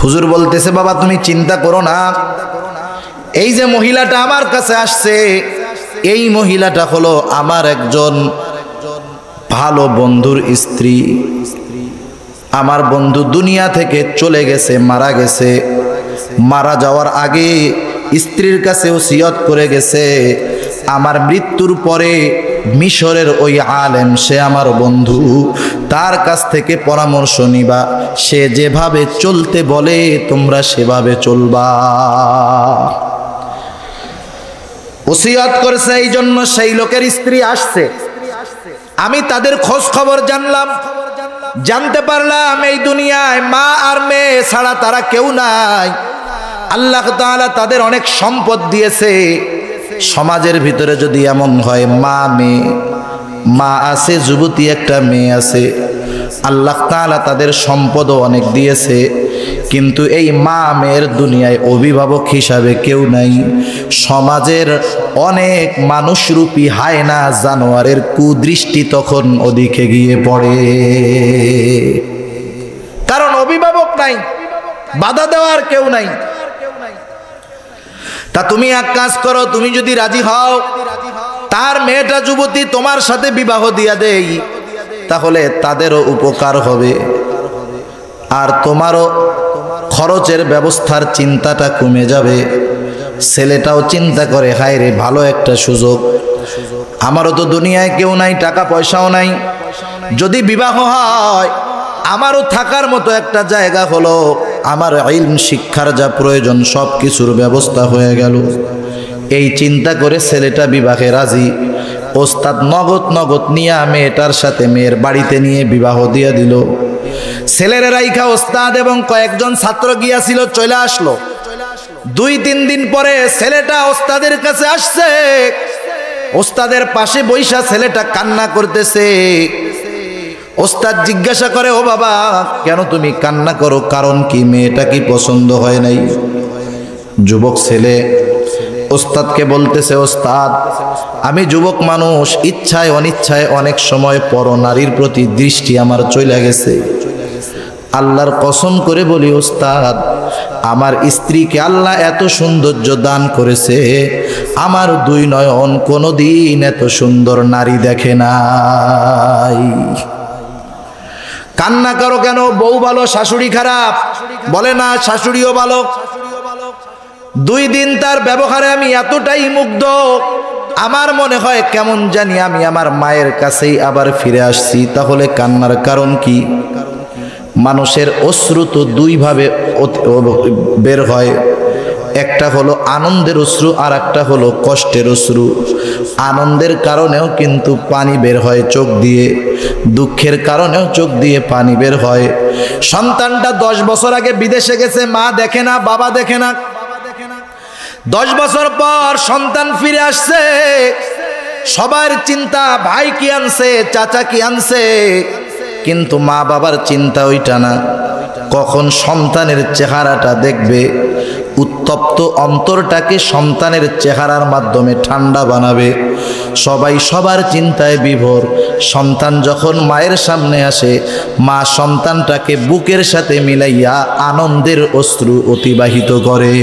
হুজুর বলতেছে, বাবা তুমি চিন্তা করো না, এই যে মহিলাটা আমার কাছে আসছে, এই মহিলাটা হলো আমার একজন ভালো বন্ধুর স্ত্রী। আমার বন্ধু দুনিয়া থেকে চলে গেছে, মারা গেছে। মারা যাওয়ার আগে স্ত্রীর কাছে ওসিয়ত করে গেছে, আমার মৃত্যুর পরে মিশরের ওই আলেম, সে আমার বন্ধু, তার কাছ থেকে পরামর্শ নিবা, সে যেভাবে চলতে বলে তোমরা সেভাবে চলবা। ওসিয়ত করেছে, এই জন্য সেই লোকের স্ত্রী আসছে। আমি তাদের খোঁজ খবর জানলাম, জানতে পারলাম এই দুনিয়ায় মা আর মেয়ে ছাড়া তারা কেউ নাই। আল্লাহ তাআলা তাদের অনেক সম্পদ দিয়েছে। সমাজের ভিতরে যদি এমন হয় মা মেয়ে, মা আছে যুবতী একটা মেয়ে আছে, আল্লাহ তাআলা তাদের সম্পদও অনেক দিয়েছে, কিন্তু এই মা মেয়ের দুনিয়ায় অভিভাবক হিসাবে কেউ নাই। সমাজের অনেক মানুষরূপী হায়না জানোয়ারের কুদৃষ্টি তখন ওদিকে গিয়ে পড়ে, কারণ অভিভাবক নাই, বাধা দেওয়ার কেউ নাই। তা তুমি এক কাজ করো, তুমি যদি রাজি হও, তার মেয়েটা যুবতী তোমার সাথে বিবাহ দিয়া দেই, তাহলে তাদেরও উপকার হবে আর তোমারও খরচের ব্যবস্থার চিন্তাটা কমে যাবে। ছেলেটাও চিন্তা করে, হায় রে ভালো একটা সুযোগ, আমারও তো দুনিয়ায় কেউ নাই, টাকা পয়সাও নাই, যদি বিবাহ হয় আমারও থাকার মতো একটা জায়গা হলো, আমার ইলম শিক্ষার যা প্রয়োজন সব কিছুর ব্যবস্থা হয়ে গেল। এই চিন্তা করে ছেলেটা বিবাহে রাজি। ওস্তাদ নগদ নিয়ে মেয়েটার সাথে মেয়ের বাড়িতে নিয়ে বিবাহ দিয়ে দিল। ছেলের রাইখা ওস্তাদ এবং কয়েকজন ছাত্র গিয়াছিল, চলে আসলো। 2-3 দিন পরে ছেলেটা ওস্তাদের কাছে আসছে। ওস্তাদের পাশে বৈশা ছেলেটা কান্না করতেছে। ওস্তাদ জিজ্ঞাসা করে, ও বাবা কেন তুমি কান্না করো, কারণ কি, মেয়েটা কি পছন্দ হয় নাই? যুবক ছেলে ওস্তাদকে বলতেছে, ওস্তাদ আমি যুবক মানুষ, ইচ্ছায় অনিচ্ছায় অনেক সময় পর নারীর প্রতি দৃষ্টি আমার চলে গেছে। আল্লাহর কসম করে বলি ওস্তাদ, আমার স্ত্রীকে আল্লাহ এত সৌন্দর্য দান করেছে, আমার 2 নয়ন কোনোদিন এত সুন্দর নারী দেখে নাই। কান্না করো কেন? বউ ভালো শাশুড়ি খারাপ? বলে না, শাশুড়িও ভালো। 2 দিন তার ব্যবহারে আমি এতটাই মুগ্ধ, আমার মনে হয় কেমন জানি আমি আমার মায়ের কাছেই আবার ফিরে আসছি। তাহলে কান্নার কারণ কি? মানুষের অশ্রু তো 2 ভাবে বের হয়, একটা হলো আনন্দের অশ্রু আর একটা হলো কষ্টের অশ্রু। আনন্দের কারণেও কিন্তু পানি বের হয় চোখ দিয়ে, দুঃখের কারণেও চোখ দিয়ে পানি বের হয়। সন্তানটা 10 বছর আগে বিদেশে গেছে, মা দেখে না, বাবা দেখে না। 10 বছর পর সন্তান ফিরে আসছে, সবার চিন্তা ভাই কি আনছে, চাচা কি আনছে, কিন্তু মা বাবার চিন্তা ওইটা না। কখন সন্তানের চেহারাটা দেখবে, উত্তপ্ত অন্তরটাকে সন্তানের চেহারার মাধ্যমে ঠান্ডা বানাবে। সবাই সবার চিন্তায় বিভোর। সন্তান যখন মায়ের সামনে আসে, মা সন্তানটাকে বুকের সাথে মিলাইয়া আনন্দের অশ্রু অতিবাহিত করে।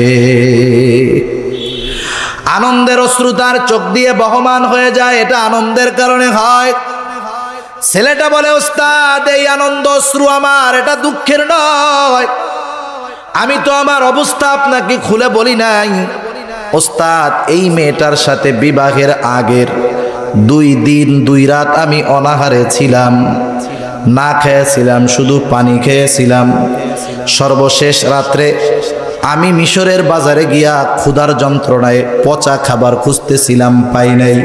আনন্দের অশ্রু তার চোখ দিয়ে বহমান হয়ে যায়, এটা আনন্দের কারণে হয়। ছেলেটা বলে, ওস্তাদ এই আনন্দ অশ্রু আমার, এটা দুঃখের নয়। আমি তো আমার অবস্থা আপনাকে খুলে বলি নাই। ওস্তাদ এই মেয়েটার সাথে বিবাহের আগের 2 দিন 2 রাত আমি অনাহারে ছিলাম, না খেয়েছিলাম, শুধু পানি খেয়েছিলাম। সর্বশেষ রাত্রে আমি মিশরের বাজারে গিয়া ক্ষুধার যন্ত্রণায় পচা খাবার খুঁজতেছিলাম, পাই নাই।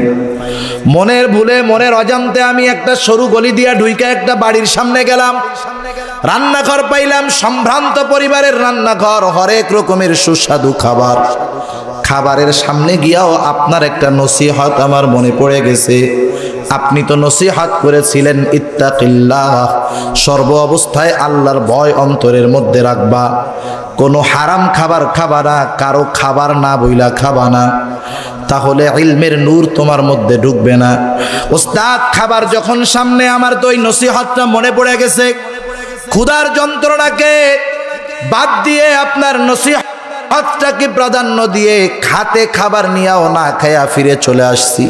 মনের ভুলে, মনের অজান্তে আমি একটা সরু গলি দিয়া ঢুইকা একটা বাড়ির সামনে গেলাম। রান্নাঘর পাইলাম, সম্ভ্রান্ত পরিবারের রান্নাঘর, হরেক রকমের সুস্বাদু খাবার। খাবারের সামনে গিয়াও আপনার একটা নসিহত আমার মনে পড়ে গেছে। আপনি তো নসিহত করেছিলেন, ইত্তাকিল্লাহ, সর্ব অবস্থায় আল্লাহর ভয় অন্তরের মধ্যে রাখবা। কোনো হারাম খাবার খাবা না, কারো খাবার না বইলা খাবা না, তাহলে ইলমের নূর তোমার মধ্যে ঢুকবে না। ওস্তাদ খাবার যখন সামনে, আমার তো ওই নসিহতটা মনে পড়ে গেছে। ক্ষুধার যন্ত্রণাকে বাদ দিয়ে আপনার নসিহতটাকে প্রাধান্য দিয়ে খাতে খাবার নিয়েও না খায়া ফিরে চলে আসছি।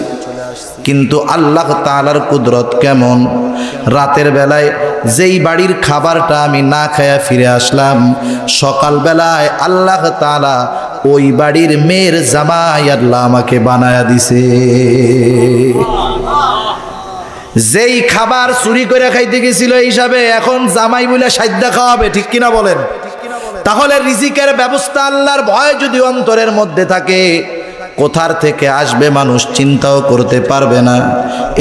কিন্তু আল্লাহ তাআলার কুদরত কেমন, রাতের বেলায় যেই বাড়ির খাবারটা আমি না খায়া ফিরে আসলাম, সকালবেলায় আল্লাহ তাআলা ওই বাড়ির মেয়ের জামাই আল্লাহ আমাকে বানায়া দিছে। যেই খাবার চুরি করে খাইতে গেছিল হিসাবে এখন জামাই বলে সাইদ্দা খাওয়াবে, ঠিক কিনা বলেন? তাহলে রিজিকের ব্যবস্থা আল্লাহর ভয় যদি অন্তরের মধ্যে থাকে, কোথার থেকে আসবে মানুষ চিন্তাও করতে পারবে না।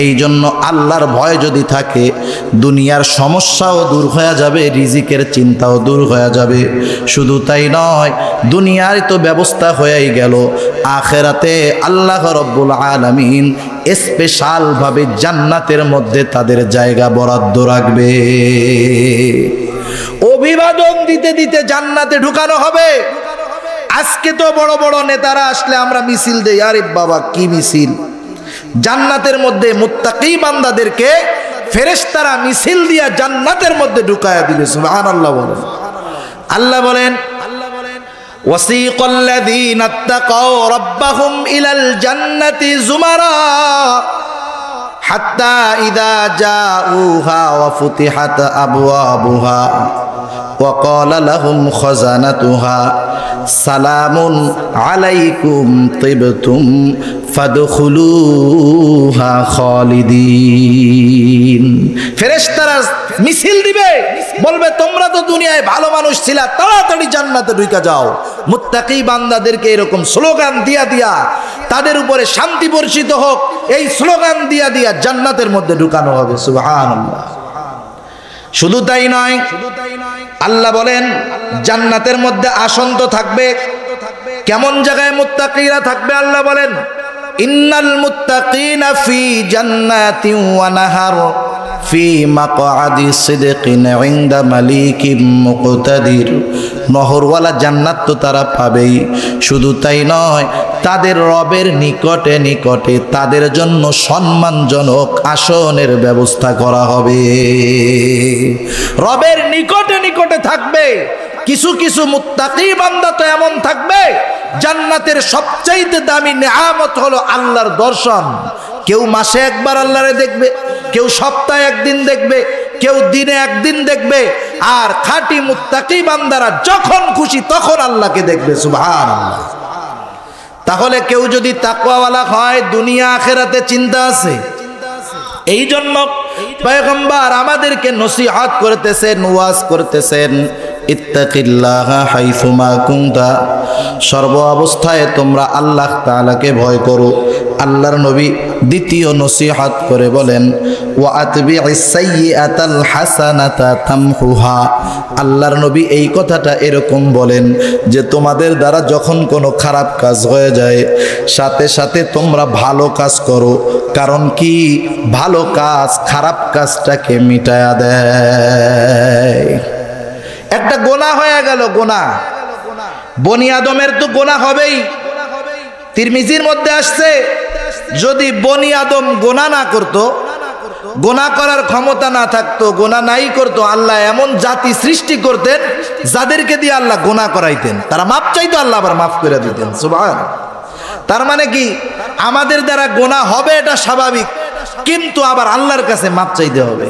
এই জন্য আল্লাহর ভয় যদি থাকে, দুনিয়ার সমস্যাও দূর হয়ে যাবে, রিজিকের চিন্তাও দূর হয়ে যাবে। শুধু তাই নয়, দুনিয়ায় তো ব্যবস্থা হয়েই গেল, আখেরাতে আল্লাহ রব্বুল আলামিন স্পেশাল ভাবে জান্নাতের মধ্যে তাদের জায়গা বরাদ্দ রাখবে। অভিবাদন দিতে দিতে জান্নাতে ঢুকানো হবে। আজকে তো বড় বড় নেতারা আসলে আমরা মিছিল দেই, আরে বাবা কি মিছিল! জান্নাতের মধ্যে মুত্তাকি বান্দাদেরকে ফেরেশতারা মিছিল দিয়া জান্নাতের মধ্যে ঢুকায়া দিবে। সুবহানাল্লাহ বলেন। আল্লাহ বলেন, ওয়াসিকাল্লাযীনা ইত্তাকাও রাব্বাহুম ইলাল জান্নাতি যুমারা হাত্তা ইযা জাউহা ওয়া ফুতিহাত আবওয়াবুহা ওয়া ক্বালা লাহুম খাযানাতুহা সালামুন আলাইকুম তিবতুম ফাদখুলুহা খালিদিন। ফেরেশতারা মিছিল দিবে, বলবে তোমরা তো দুনিয়ায় ভালো মানুষ ছিলা, তাড়াতাড়ি জান্নাতে ঢুকে যাও। মুত্তাকি বান্দাদেরকে এরকম স্লোগান দিয়া দিয়া তাদের উপরে শান্তি বর্ষিত হোক, এই স্লোগান দিয়া দিয়া জান্নাতের মধ্যে ঢুকানো হবে। সুবহানাল্লাহ। শুধু তাই নয়, আল্লাহ বলেন জান্নাতের মধ্যে আসন তো থাকবে। কেমন জায়গায় মুত্তাকিরা থাকবে? আল্লাহ বলেন, ইন্নাল মুত্তাকিনা ফি জান্নাতিন ওয়া নাহার ফি মাকআদি সিদকিন ইনদা মালিকিম মুকতাদির। নহরওয়ালা জান্নাত তো তারা পাবেই। শুধু তাই নয়, তাদের রবের নিকটে নিকটে তাদের জন্য সম্মানজনক আসনের ব্যবস্থা করা হবে। রবের নিকটে নিকটে থাকবে। কিছু কিছু মুত্তাকি বান্দা তো এমন থাকবে, জান্নাতের সবচাইতে দামি নেয়ামত হলো আল্লাহর দর্শন। কেউ মাসে একবার আল্লাহরে দেখবে, কেউ সপ্তাহে একদিন দেখবে, কেউ দিনে একদিন দেখবে। আর খাঁটি মুত্তাকি বান্দারা যখন খুশি তখন আল্লাহকে দেখবে। সুবহানাল্লাহ। তাহলে কেউ যদি তাকওয়াওয়ালা হয় দুনিয়া আখিরাতে চিন্তা আছে। এই জন্য পয়গম্বর আমাদেরকে নসিহত করতেছেন, ওয়াজ করতেছেন, ইত্তাকিল্লাহা হাইসুমা কুনতা, সর্ব অবস্থায় তোমরা আল্লাহ তাআলাকে ভয় করো। আল্লাহর নবী দ্বিতীয় নসিহত করে বলেন, ওয়া আতবিইস সাইয়্যাতাল হাসানাতা তামহুহা। আল্লাহর নবী এই কথাটা এরকম বলেন যে তোমাদের দ্বারা যখন কোনো খারাপ কাজ হয়ে যায় সাথে সাথে তোমরা ভালো কাজ করো, কারণ কি ভালো কাজ খারাপ কাজটাকে মিটায়া দেয়। একটা গোনাহ হয়ে গেল, গোনাহ, বনি আদমের তো গোনাহ হবেই। তিরমিজির মধ্যে আসছে যদি বনি আদম গোনাহ না করত, গোনাহ করার ক্ষমতা না থাকতো, গোনাহ নাই করতো, আল্লাহ এমন জাতি সৃষ্টি করতেন যাদেরকে দিয়ে আল্লাহ গোনাহ করাইতেন, তারা মাপ চাইতো, আল্লাহ আবার মাফ করে দিতেন। সুবহান। তার মানে কি আমাদের দ্বারা গোনাহ হবে এটা স্বাভাবিক, কিন্তু আবার আল্লাহর কাছে মাপ চাইতে হবে।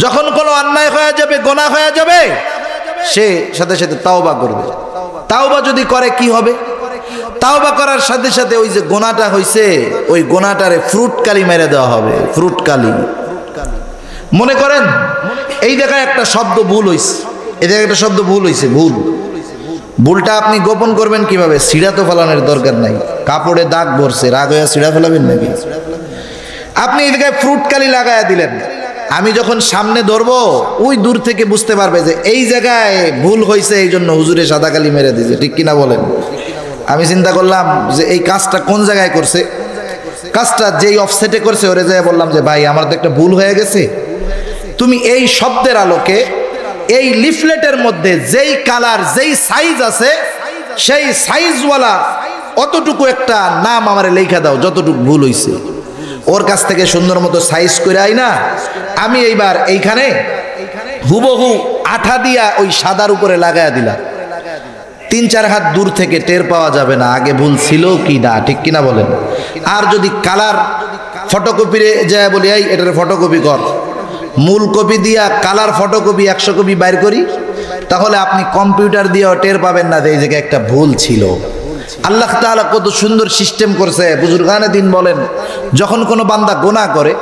যখন কোনো অন্যায় হয়ে যাবে, গোনাহ হয়ে যাবে, সে সাথে সাথে তাওবা করবে। তাওবা যদি করে কি হবে? তাওবা করার সাথে সাথে ওই যে গোনাহটা হইছে ওই গোনাহটারে ফ্রুট কালি মেরে দেওয়া হবে। ফ্রুট কালি। মনে করেন এই জায়গায় একটা শব্দ ভুল হইছে, এই জায়গায় একটা শব্দ ভুল হইছে, ভুল। ভুলটা আপনি গোপন করবেন কিভাবে? ছিঁড়া তো ফেলানোর দরকার নাই। কাপড়ে দাগ ভরছে, রাগ হয়ে ছিঁড়া ফেলাবেন নাকি? আপনি এই জায়গায় ফ্রুট কালি লাগায়া দিলেন, আমি যখন সামনে ধরবো ওই দূর থেকে বুঝতে পারবে যে এই জায়গায় ভুল হয়েছে, এই জন্য হুজুরে সাদা কালি মেরে দিয়েছে, ঠিক কিনা বলেন? আমি চিন্তা করলাম যে এই কাজটা কোন জায়গায় করছে, কাজটা যেই অফসেটে করছে ওরে যায় বললাম যে ভাই আমার তো একটা ভুল হয়ে গেছে, তুমি এই শব্দের আলোকে এই লিফলেটের মধ্যে যেই কালার যেই সাইজ আছে সেই সাইজওয়ালা অতটুকু একটা নাম আমারে লেখা দাও যতটুকু ভুল হয়েছে। ওর কাছ থেকে সুন্দর মতো সাইজ করে আই না, আমি এইবার এইখানে হুবহু আঠা দিয়া ওই সাদার উপরে লাগায়া দিলাম। 3-4 হাত দূর থেকে টের পাওয়া যাবে না আগে ভুল ছিল কি না, ঠিক কিনা বলেন? আর যদি কালার ফটোকপিরে যায় বলি এই এটার ফটোকপি কর, মূল কপি দিয়া কালার ফটোকপি 100 কপি বাইর করি, তাহলে আপনি কম্পিউটার দিয়েও টের পাবেন না যে এই জায়গায় একটা ভুল ছিল। আল্লাহ তাআলা কত সুন্দর সিস্টেম করছে। বুজুর্গানে দিন বলেন, যখন কোনো বান্দা গোনাহ করে,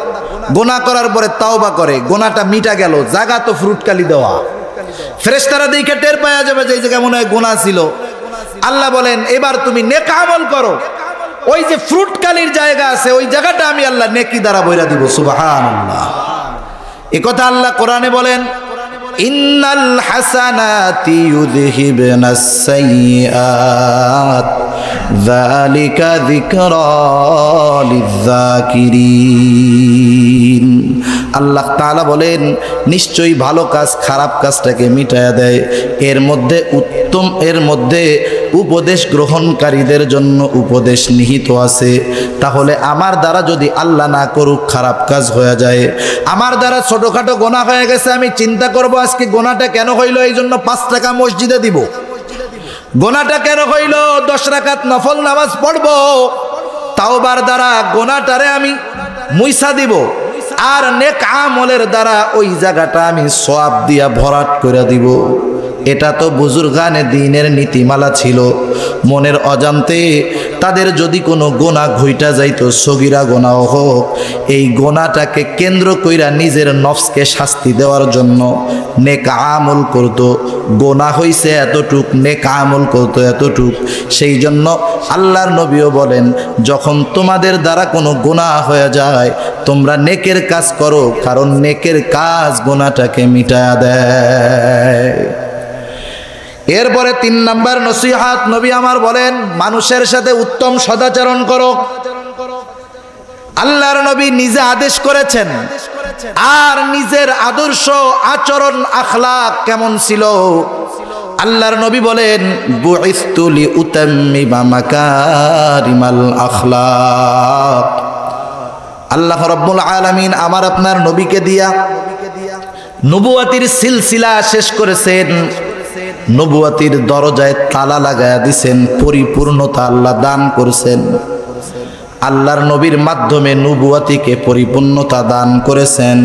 গোনাহ করার পরে তাওবা করে, গোনাহটা মিটা গেল, জায়গা তো ফ্রুট কালি দেওয়া, ফেরেশতারা দেখে টের পাওয়া যাবে যে এই জায়গায় মনে হয় গোনাহ ছিল। আল্লাহ বলেন এবার তুমি নেক আমল করো, ওই যে ফ্রুট কালির জায়গা আছে ওই জায়গাটা আমি আল্লাহ নেকি দ্বারা বইরা দিব। সুবহানাল্লাহ। এই কথা আল্লাহ কোরআনে বলেন, ইন্নাল হাসানাতি ইউযহিবনাস সাইয়্যাত যালিকা যিকরা লিয-যাকিরিন। আল্লাহ তাআলা বলেন নিশ্চয়ই ভালো কাজ খারাপ কাজটাকে মিটায়া দেয়। এর মধ্যে উত্তম, এর মধ্যে উপদেশ গ্রহণকারীদের জন্য উপদেশ নিহিত আছে। তাহলে আমার দ্বারা যদি আল্লাহ না করুক খারাপ কাজ হয়ে যায়, আমার দ্বারা ছোটখাটো গোনাহ হয়ে গেছে, আমি চিন্তা করব আজকে গোনাহটা কেন হইল, এই জন্য 5 টাকা মসজিদে দিব। গোনাহটা কেন হইল, 10 রাকাত নফল নামাজ পড়ব, তাওবার দ্বারা গোনাহটারে আমি মুইসা দিব, আর নেক আমলের দ্বারা ওই জায়গাটা আমি সওয়াব দিয়া ভরাট করে দিব। এটা তো বুজুর্গানে দ্বীনের নীতিমালা ছিল। মনের অজান্তে তাদের যদি কোনো গোনাহ ঘইটা যাইতো, সগীরা গোনাহ হোক, এই গোনাহটাকে কেন্দ্র কইরা নিজের নফসকে শাস্তি দেওয়ার জন্য নেক আমল করতো। গোনাহ হইছে এতটুক, নেক আমল করতো এতটুক। সেই জন্য আল্লাহর নবীও বলেন যখন তোমাদের দ্বারা কোনো গোনাহ হয়ে যায় তোমরা নেকের কাজ করো, কারণ নেকের কাজ গোনাহটাকে মিটায়া দেয়। এরপরে 3 নাম্বার নসিহত নবী আমার বলেন মানুষের সাথে উত্তম সদাচরণ করো। আল্লাহর নবী নিজে আদেশ করেছেন, আর নিজের আদর্শ আচরণ আখলাক কেমন ছিল। আল্লাহর নবী বলেন বুইসতু লিউতাম্মিমা মাকারিমাল আখলাক। আল্লাহ রাব্বুল আলামিন আমার আপনার নবীকে দিয়া নবুয়তির সিলসিলা শেষ করেছেন, নবুয়তির দরজায় তালা লাগায়া দিছেন, পরিপূর্ণতা আল্লাহ দান করেছেন। আল্লাহর নবীর মাধ্যমে নবুয়তিকে পরিপূর্ণতা দান করেছেন।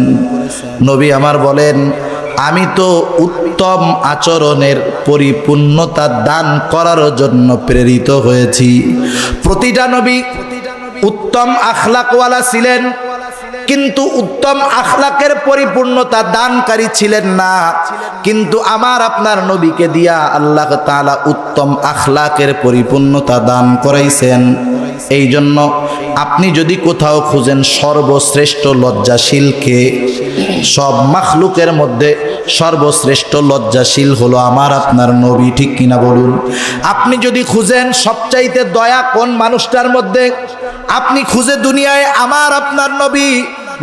নবী আমার বলেন আমি তো উত্তম আচরণের পরিপূর্ণতা দান করার জন্য প্রেরিত হয়েছি। প্রতিটা নবী উত্তম আখলাকওয়ালা ছিলেন, কিন্তু উত্তম আখলাকের পরিপূর্ণতা দানকারী ছিলেন না। কিন্তু আমার আপনার নবীকে দিয়া আল্লাহ তাআলা উত্তম আখলাকের পরিপূর্ণতা দান করাইছেন। এই জন্য আপনি যদি কোথাও খুঁজেন সর্বশ্রেষ্ঠ লজ্জাশীলকে, সব মাখলুকের মধ্যে সর্বশ্রেষ্ঠ লজ্জাশীল হলো আমার আপনার নবী, ঠিক কিনা বলুন? আপনি যদি খুঁজেন সবচাইতে দয়া কোন মানুষটার মধ্যে, আপনি খুঁজে দুনিয়ায় আমার আপনার নবী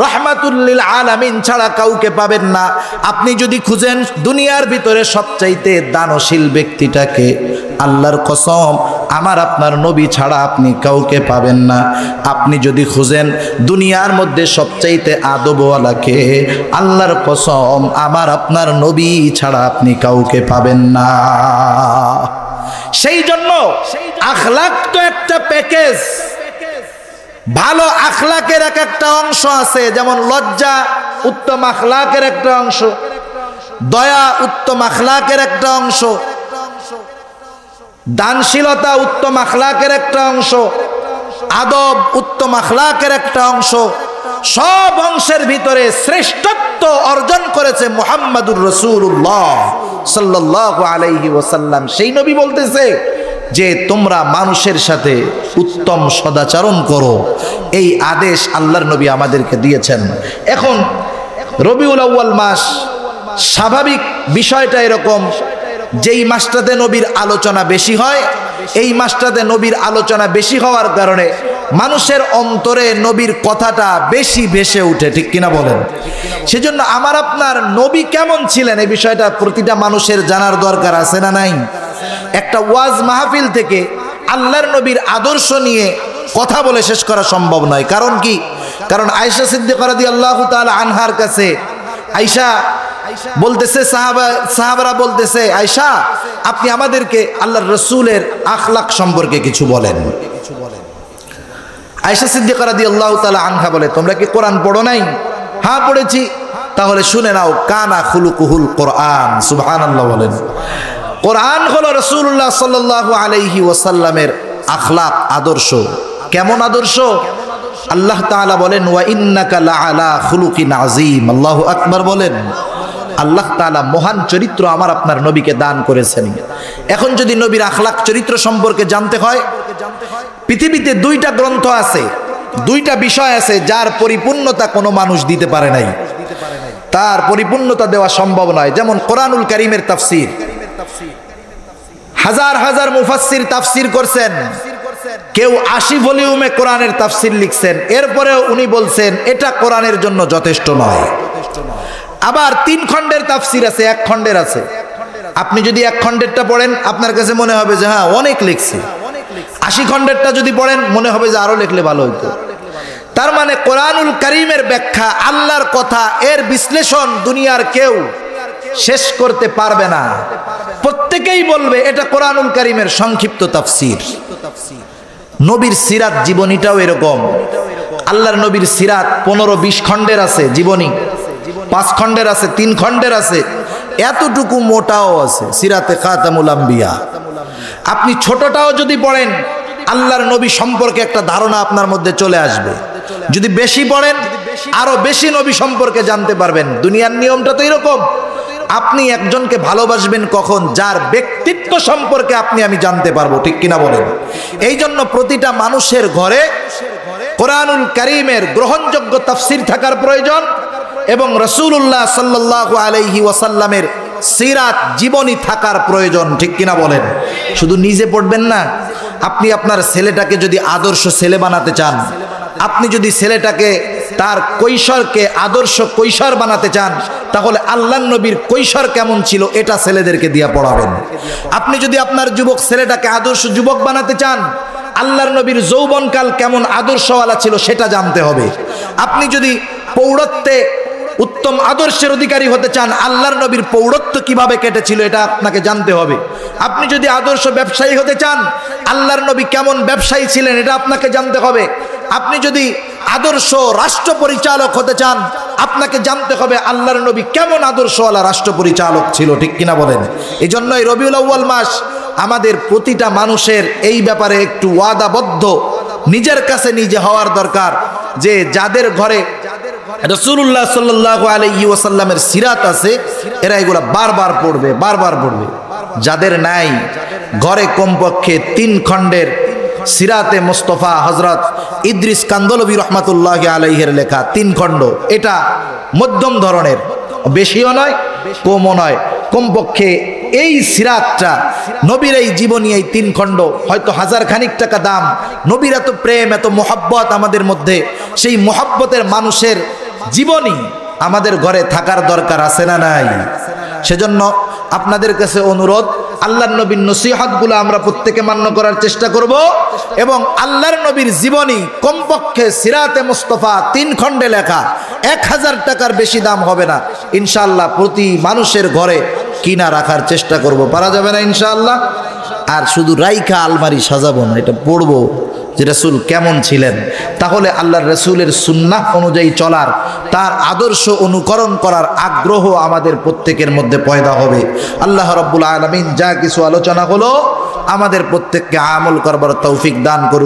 রহমাতুল লিল আলামিন ছাড়া কাউকে পাবেন না। আপনি যদি খুঁজেন দুনিয়ার ভিতরে সবচাইতে দানশীল ব্যক্তিটাকে, আল্লাহর কসম আমার আপনার নবী ছাড়া আপনি কাউকে পাবেন না। আপনি যদি খুঁজেন দুনিয়ার মধ্যে সবচাইতে আদবওয়ালাকে, আল্লাহর কসম আমার আপনার নবী ছাড়া আপনি কাউকে পাবেন না। সেই জন্য আখলাক তো একটা প্যাকেজ। ভালো আখলাকের এক একটা অংশ আছে, যেমন লজ্জা উত্তম আখলাকের একটা অংশ, দয়া উত্তম আখলাকের একটা অংশ, দানশীলতা উত্তম আখলাকের একটা অংশ, আদব উত্তম আখলাকের একটা অংশ। সব অংশের ভিতরে শ্রেষ্ঠত্ব অর্জন করেছে মুহাম্মাদুর রাসূলুল্লাহ সাল্লাল্লাহু আলাইহি ওয়াসাল্লাম। সেই নবী বলতেছে যে তোমরা মানুষের সাথে উত্তম সদাচরণ করো, এই আদেশ আল্লাহর নবী আমাদেরকে দিয়েছেন। এখন রবিউল আউয়াল মাস, স্বাভাবিক বিষয়টা এরকম, যেই মাসটাতে নবীর আলোচনা বেশি হয়, এই মাসটাতে নবীর আলোচনা বেশি হওয়ার কারণে মানুষের অন্তরে নবীর কথাটা বেশি ভেসে উঠে, ঠিক কিনা বলেন? সেজন্য আমার আপনার নবী কেমন ছিলেন এই বিষয়টা প্রতিটা মানুষের জানার দরকার আছে না নাই? একটা ওয়াজ মাহফিল থেকে আল্লাহর নবীর আদর্শ নিয়ে কথা বলে শেষ করা সম্ভব নয়। কারণ কি? কারণ আয়েশা সিদ্দিকা রাদিয়াল্লাহু তাআলা আনহার কাছে আয়েশা বলতেছে, সাহাবারা বলতেছে, আয়েশা আপনি আমাদেরকে আল্লাহর রাসূলের আখলাক সম্পর্কে কিছু বলেন। আয়েশা সিদ্দিকা রাদিয়াল্লাহু তাআলা আনহা বলে, তোমরা কি কোরআন পড়ো নাই? হ্যাঁ পড়েছি। তাহলে শুনে নাও, কানা খুলুকুহুল কোরআন। সুবহানাল্লাহ বলেন। কোরআন হলো রাসূলুল্লাহ সাল্লাল্লাহু আলাইহি ওয়াসাল্লামের আখলাক, আদর্শ। কেমন আদর্শ? আল্লাহ তাআলা বলেন, ওয়া ইন্নাকা লাআলা খুলুকিন আযীম। আল্লাহু আকবার বলেন। আল্লাহ তাআলা মহান চরিত্র আমার আপনার নবীকে দান করেছেন। এখন যদি নবীর আখলাক চরিত্র সম্পর্কে জানতে হয়, পৃথিবীতে দুইটা গ্রন্থ আছে, দুইটা বিষয় আছে যার পরিপূর্ণতা কোনো মানুষ দিতে পারে নাই, তার পরিপূর্ণতা দেওয়া সম্ভব নয়। যেমন কোরআনুল কারীমের তাফসীর, হাজার হাজার মুফাসসির তাফসীর করছেন, কেউ 80 ভলিউমে কোরআনের তাফসীর লিখছেন, এরপরেও উনি বলছেন এটা কোরআনের জন্য যথেষ্ট নয়। আবার 3 খণ্ডের তাফসীর আছে, 1 খণ্ডের আছে। আপনি যদি 1 খণ্ডেরটা পড়েন আপনার কাছে মনে হবে যে হ্যাঁ অনেক লিখছে, 80 খণ্ডেরটা যদি পড়েন মনে হবে যে আরো লিখলে ভালো হইতো। তার মানে কোরআনুল কারীমের ব্যাখ্যা, আল্লাহর কথা, এর বিশ্লেষণ দুনিয়ার কেউ শেষ করতে পারবে না। প্রত্যেকেই বলবে এটা কোরআনুল কারীমের সংক্ষিপ্ত তাফসীর। নবীর সিরাত জীবনীটাও এরকম। আল্লাহর নবীর সিরাত 15-20 খণ্ডের আছে, জীবনী 5 খণ্ডের আছে, 3 খণ্ডের আছে, এতটুকু মোটাও আছে সিরাতে খাতামুল আম্বিয়া। আপনি ছোটটাও যদি পড়েন আল্লাহর নবী সম্পর্কে একটা ধারণা আপনার মধ্যে চলে আসবে। যদি বেশি পড়েন আরো বেশি নবী সম্পর্কে জানতে পারবেন। দুনিয়ার নিয়মটা তো এরকম, আপনি একজনকে ভালোবাসবেন কখন? যার ব্যক্তিত্ব সম্পর্কে আপনি আমি জানতে পারবো, ঠিক কিনা বলেন? এই জন্য প্রতিটা মানুষের ঘরে কোরআনুল কারীমের গ্রহণযোগ্য তাফসীর থাকার প্রয়োজন এবং রাসূলুল্লাহ সাল্লাল্লাহু আলাইহি ওয়াসাল্লামের সিরাত জীবনী থাকার প্রয়োজন, ঠিক কিনা বলেন? শুধু নিজে পড়বেন না, আপনি আপনার ছেলেটাকে যদি আদর্শ ছেলে বানাতে চান, আপনি যদি ছেলেটাকে তার কৈশোরকে আদর্শ কৈশোর বানাতে চান, তাহলে আল্লাহর নবীর কৈশোর কেমন ছিল এটা ছেলেদেরকে দিয়া পড়াবেন। আপনি যদি আপনার যুবক ছেলেটাকে আদর্শ যুবক বানাতে চান, আল্লাহর নবীর যৌবনকাল কেমন আদর্শওয়ালা ছিল সেটা জানতে হবে। আপনি যদি পৌরত্বে উত্তম আদর্শের অধিকারী হতে চান, আল্লাহর নবীর পৌরত্ব কিভাবে কেটেছিল এটা আপনাকে জানতে হবে। আপনি যদি আদর্শ ব্যবসায়ী হতে চান, আল্লাহর নবী কেমন ব্যবসায়ী ছিলেন এটা আপনাকে জানতে হবে। আপনি যদি আদর্শ রাষ্ট্র পরিচালক হতে চান, আপনাকে জানতে হবে আল্লাহর নবী কেমন আদর্শওয়ালা রাষ্ট্র পরিচালক ছিল, ঠিক কিনা বলেন? এই জন্যই রবিউল আউয়াল মাস আমাদের প্রতিটা মানুষের এই ব্যাপারে একটু ওয়াদাবদ্ধ, নিজের কাছে নিজে হওয়ার দরকার যে যাদের ঘরে রাসূলুল্লাহ সাল্লাল্লাহু আলাইহি ওয়াসাল্লামের সিরাত আছে এরা এগুলা বারবার পড়বে, বারবার পড়বে। যাদের নাই ঘরে কমপক্ষে 3 খণ্ডের সিরাতে মুস্তাফা হযরত ইদ্রিস কান্দলবী রহমাতুল্লাহি আলাইহির লেখা 3 খণ্ড, এটা মধ্যম ধরনের, বেশিও নয় কমও নয়, কমপক্ষে এই সিরাতটা নবীর এই জীবনী এই 3 খণ্ড হয়তো 1000 খানিক টাকা দাম। নবীর এত প্রেম এত মোহাব্বত আমাদের মধ্যে, সেই মোহাব্বতের মানুষের জীবনী আমাদের ঘরে থাকার দরকার আছে না নাই? সেজন্য আপনাদের কাছে অনুরোধ, আল্লাহর নবীর নসিহতগুলো আমরা প্রত্যেকে মান্য করার চেষ্টা করব এবং আল্লাহর নবীর জীবনী কমপক্ষে সিরাতে মুস্তাফা 3 খণ্ডে লেখা, 1000 টাকার বেশি দাম হবে না, ইনশাআল্লাহ প্রতি মানুষের ঘরে কিনা রাখার চেষ্টা করব। পারা যাবে না ইনশাআল্লাহ? আর শুধু রাইখা আলমারি সাজাবো না, এটা পড়বো যে রাসূল কেমন ছিলেন। তাহলে আল্লাহর রাসূলের সুন্নাহ অনুযায়ী চলার, তার আদর্শ অনুকরণ করার আগ্রহ আমাদের প্রত্যেকের মধ্যে পয়দা হবে। আল্লাহ রাব্বুল আলামিন যা কিছু আলোচনা হলো আমাদের প্রত্যেককে আমল করবার তৌফিক দান করুন।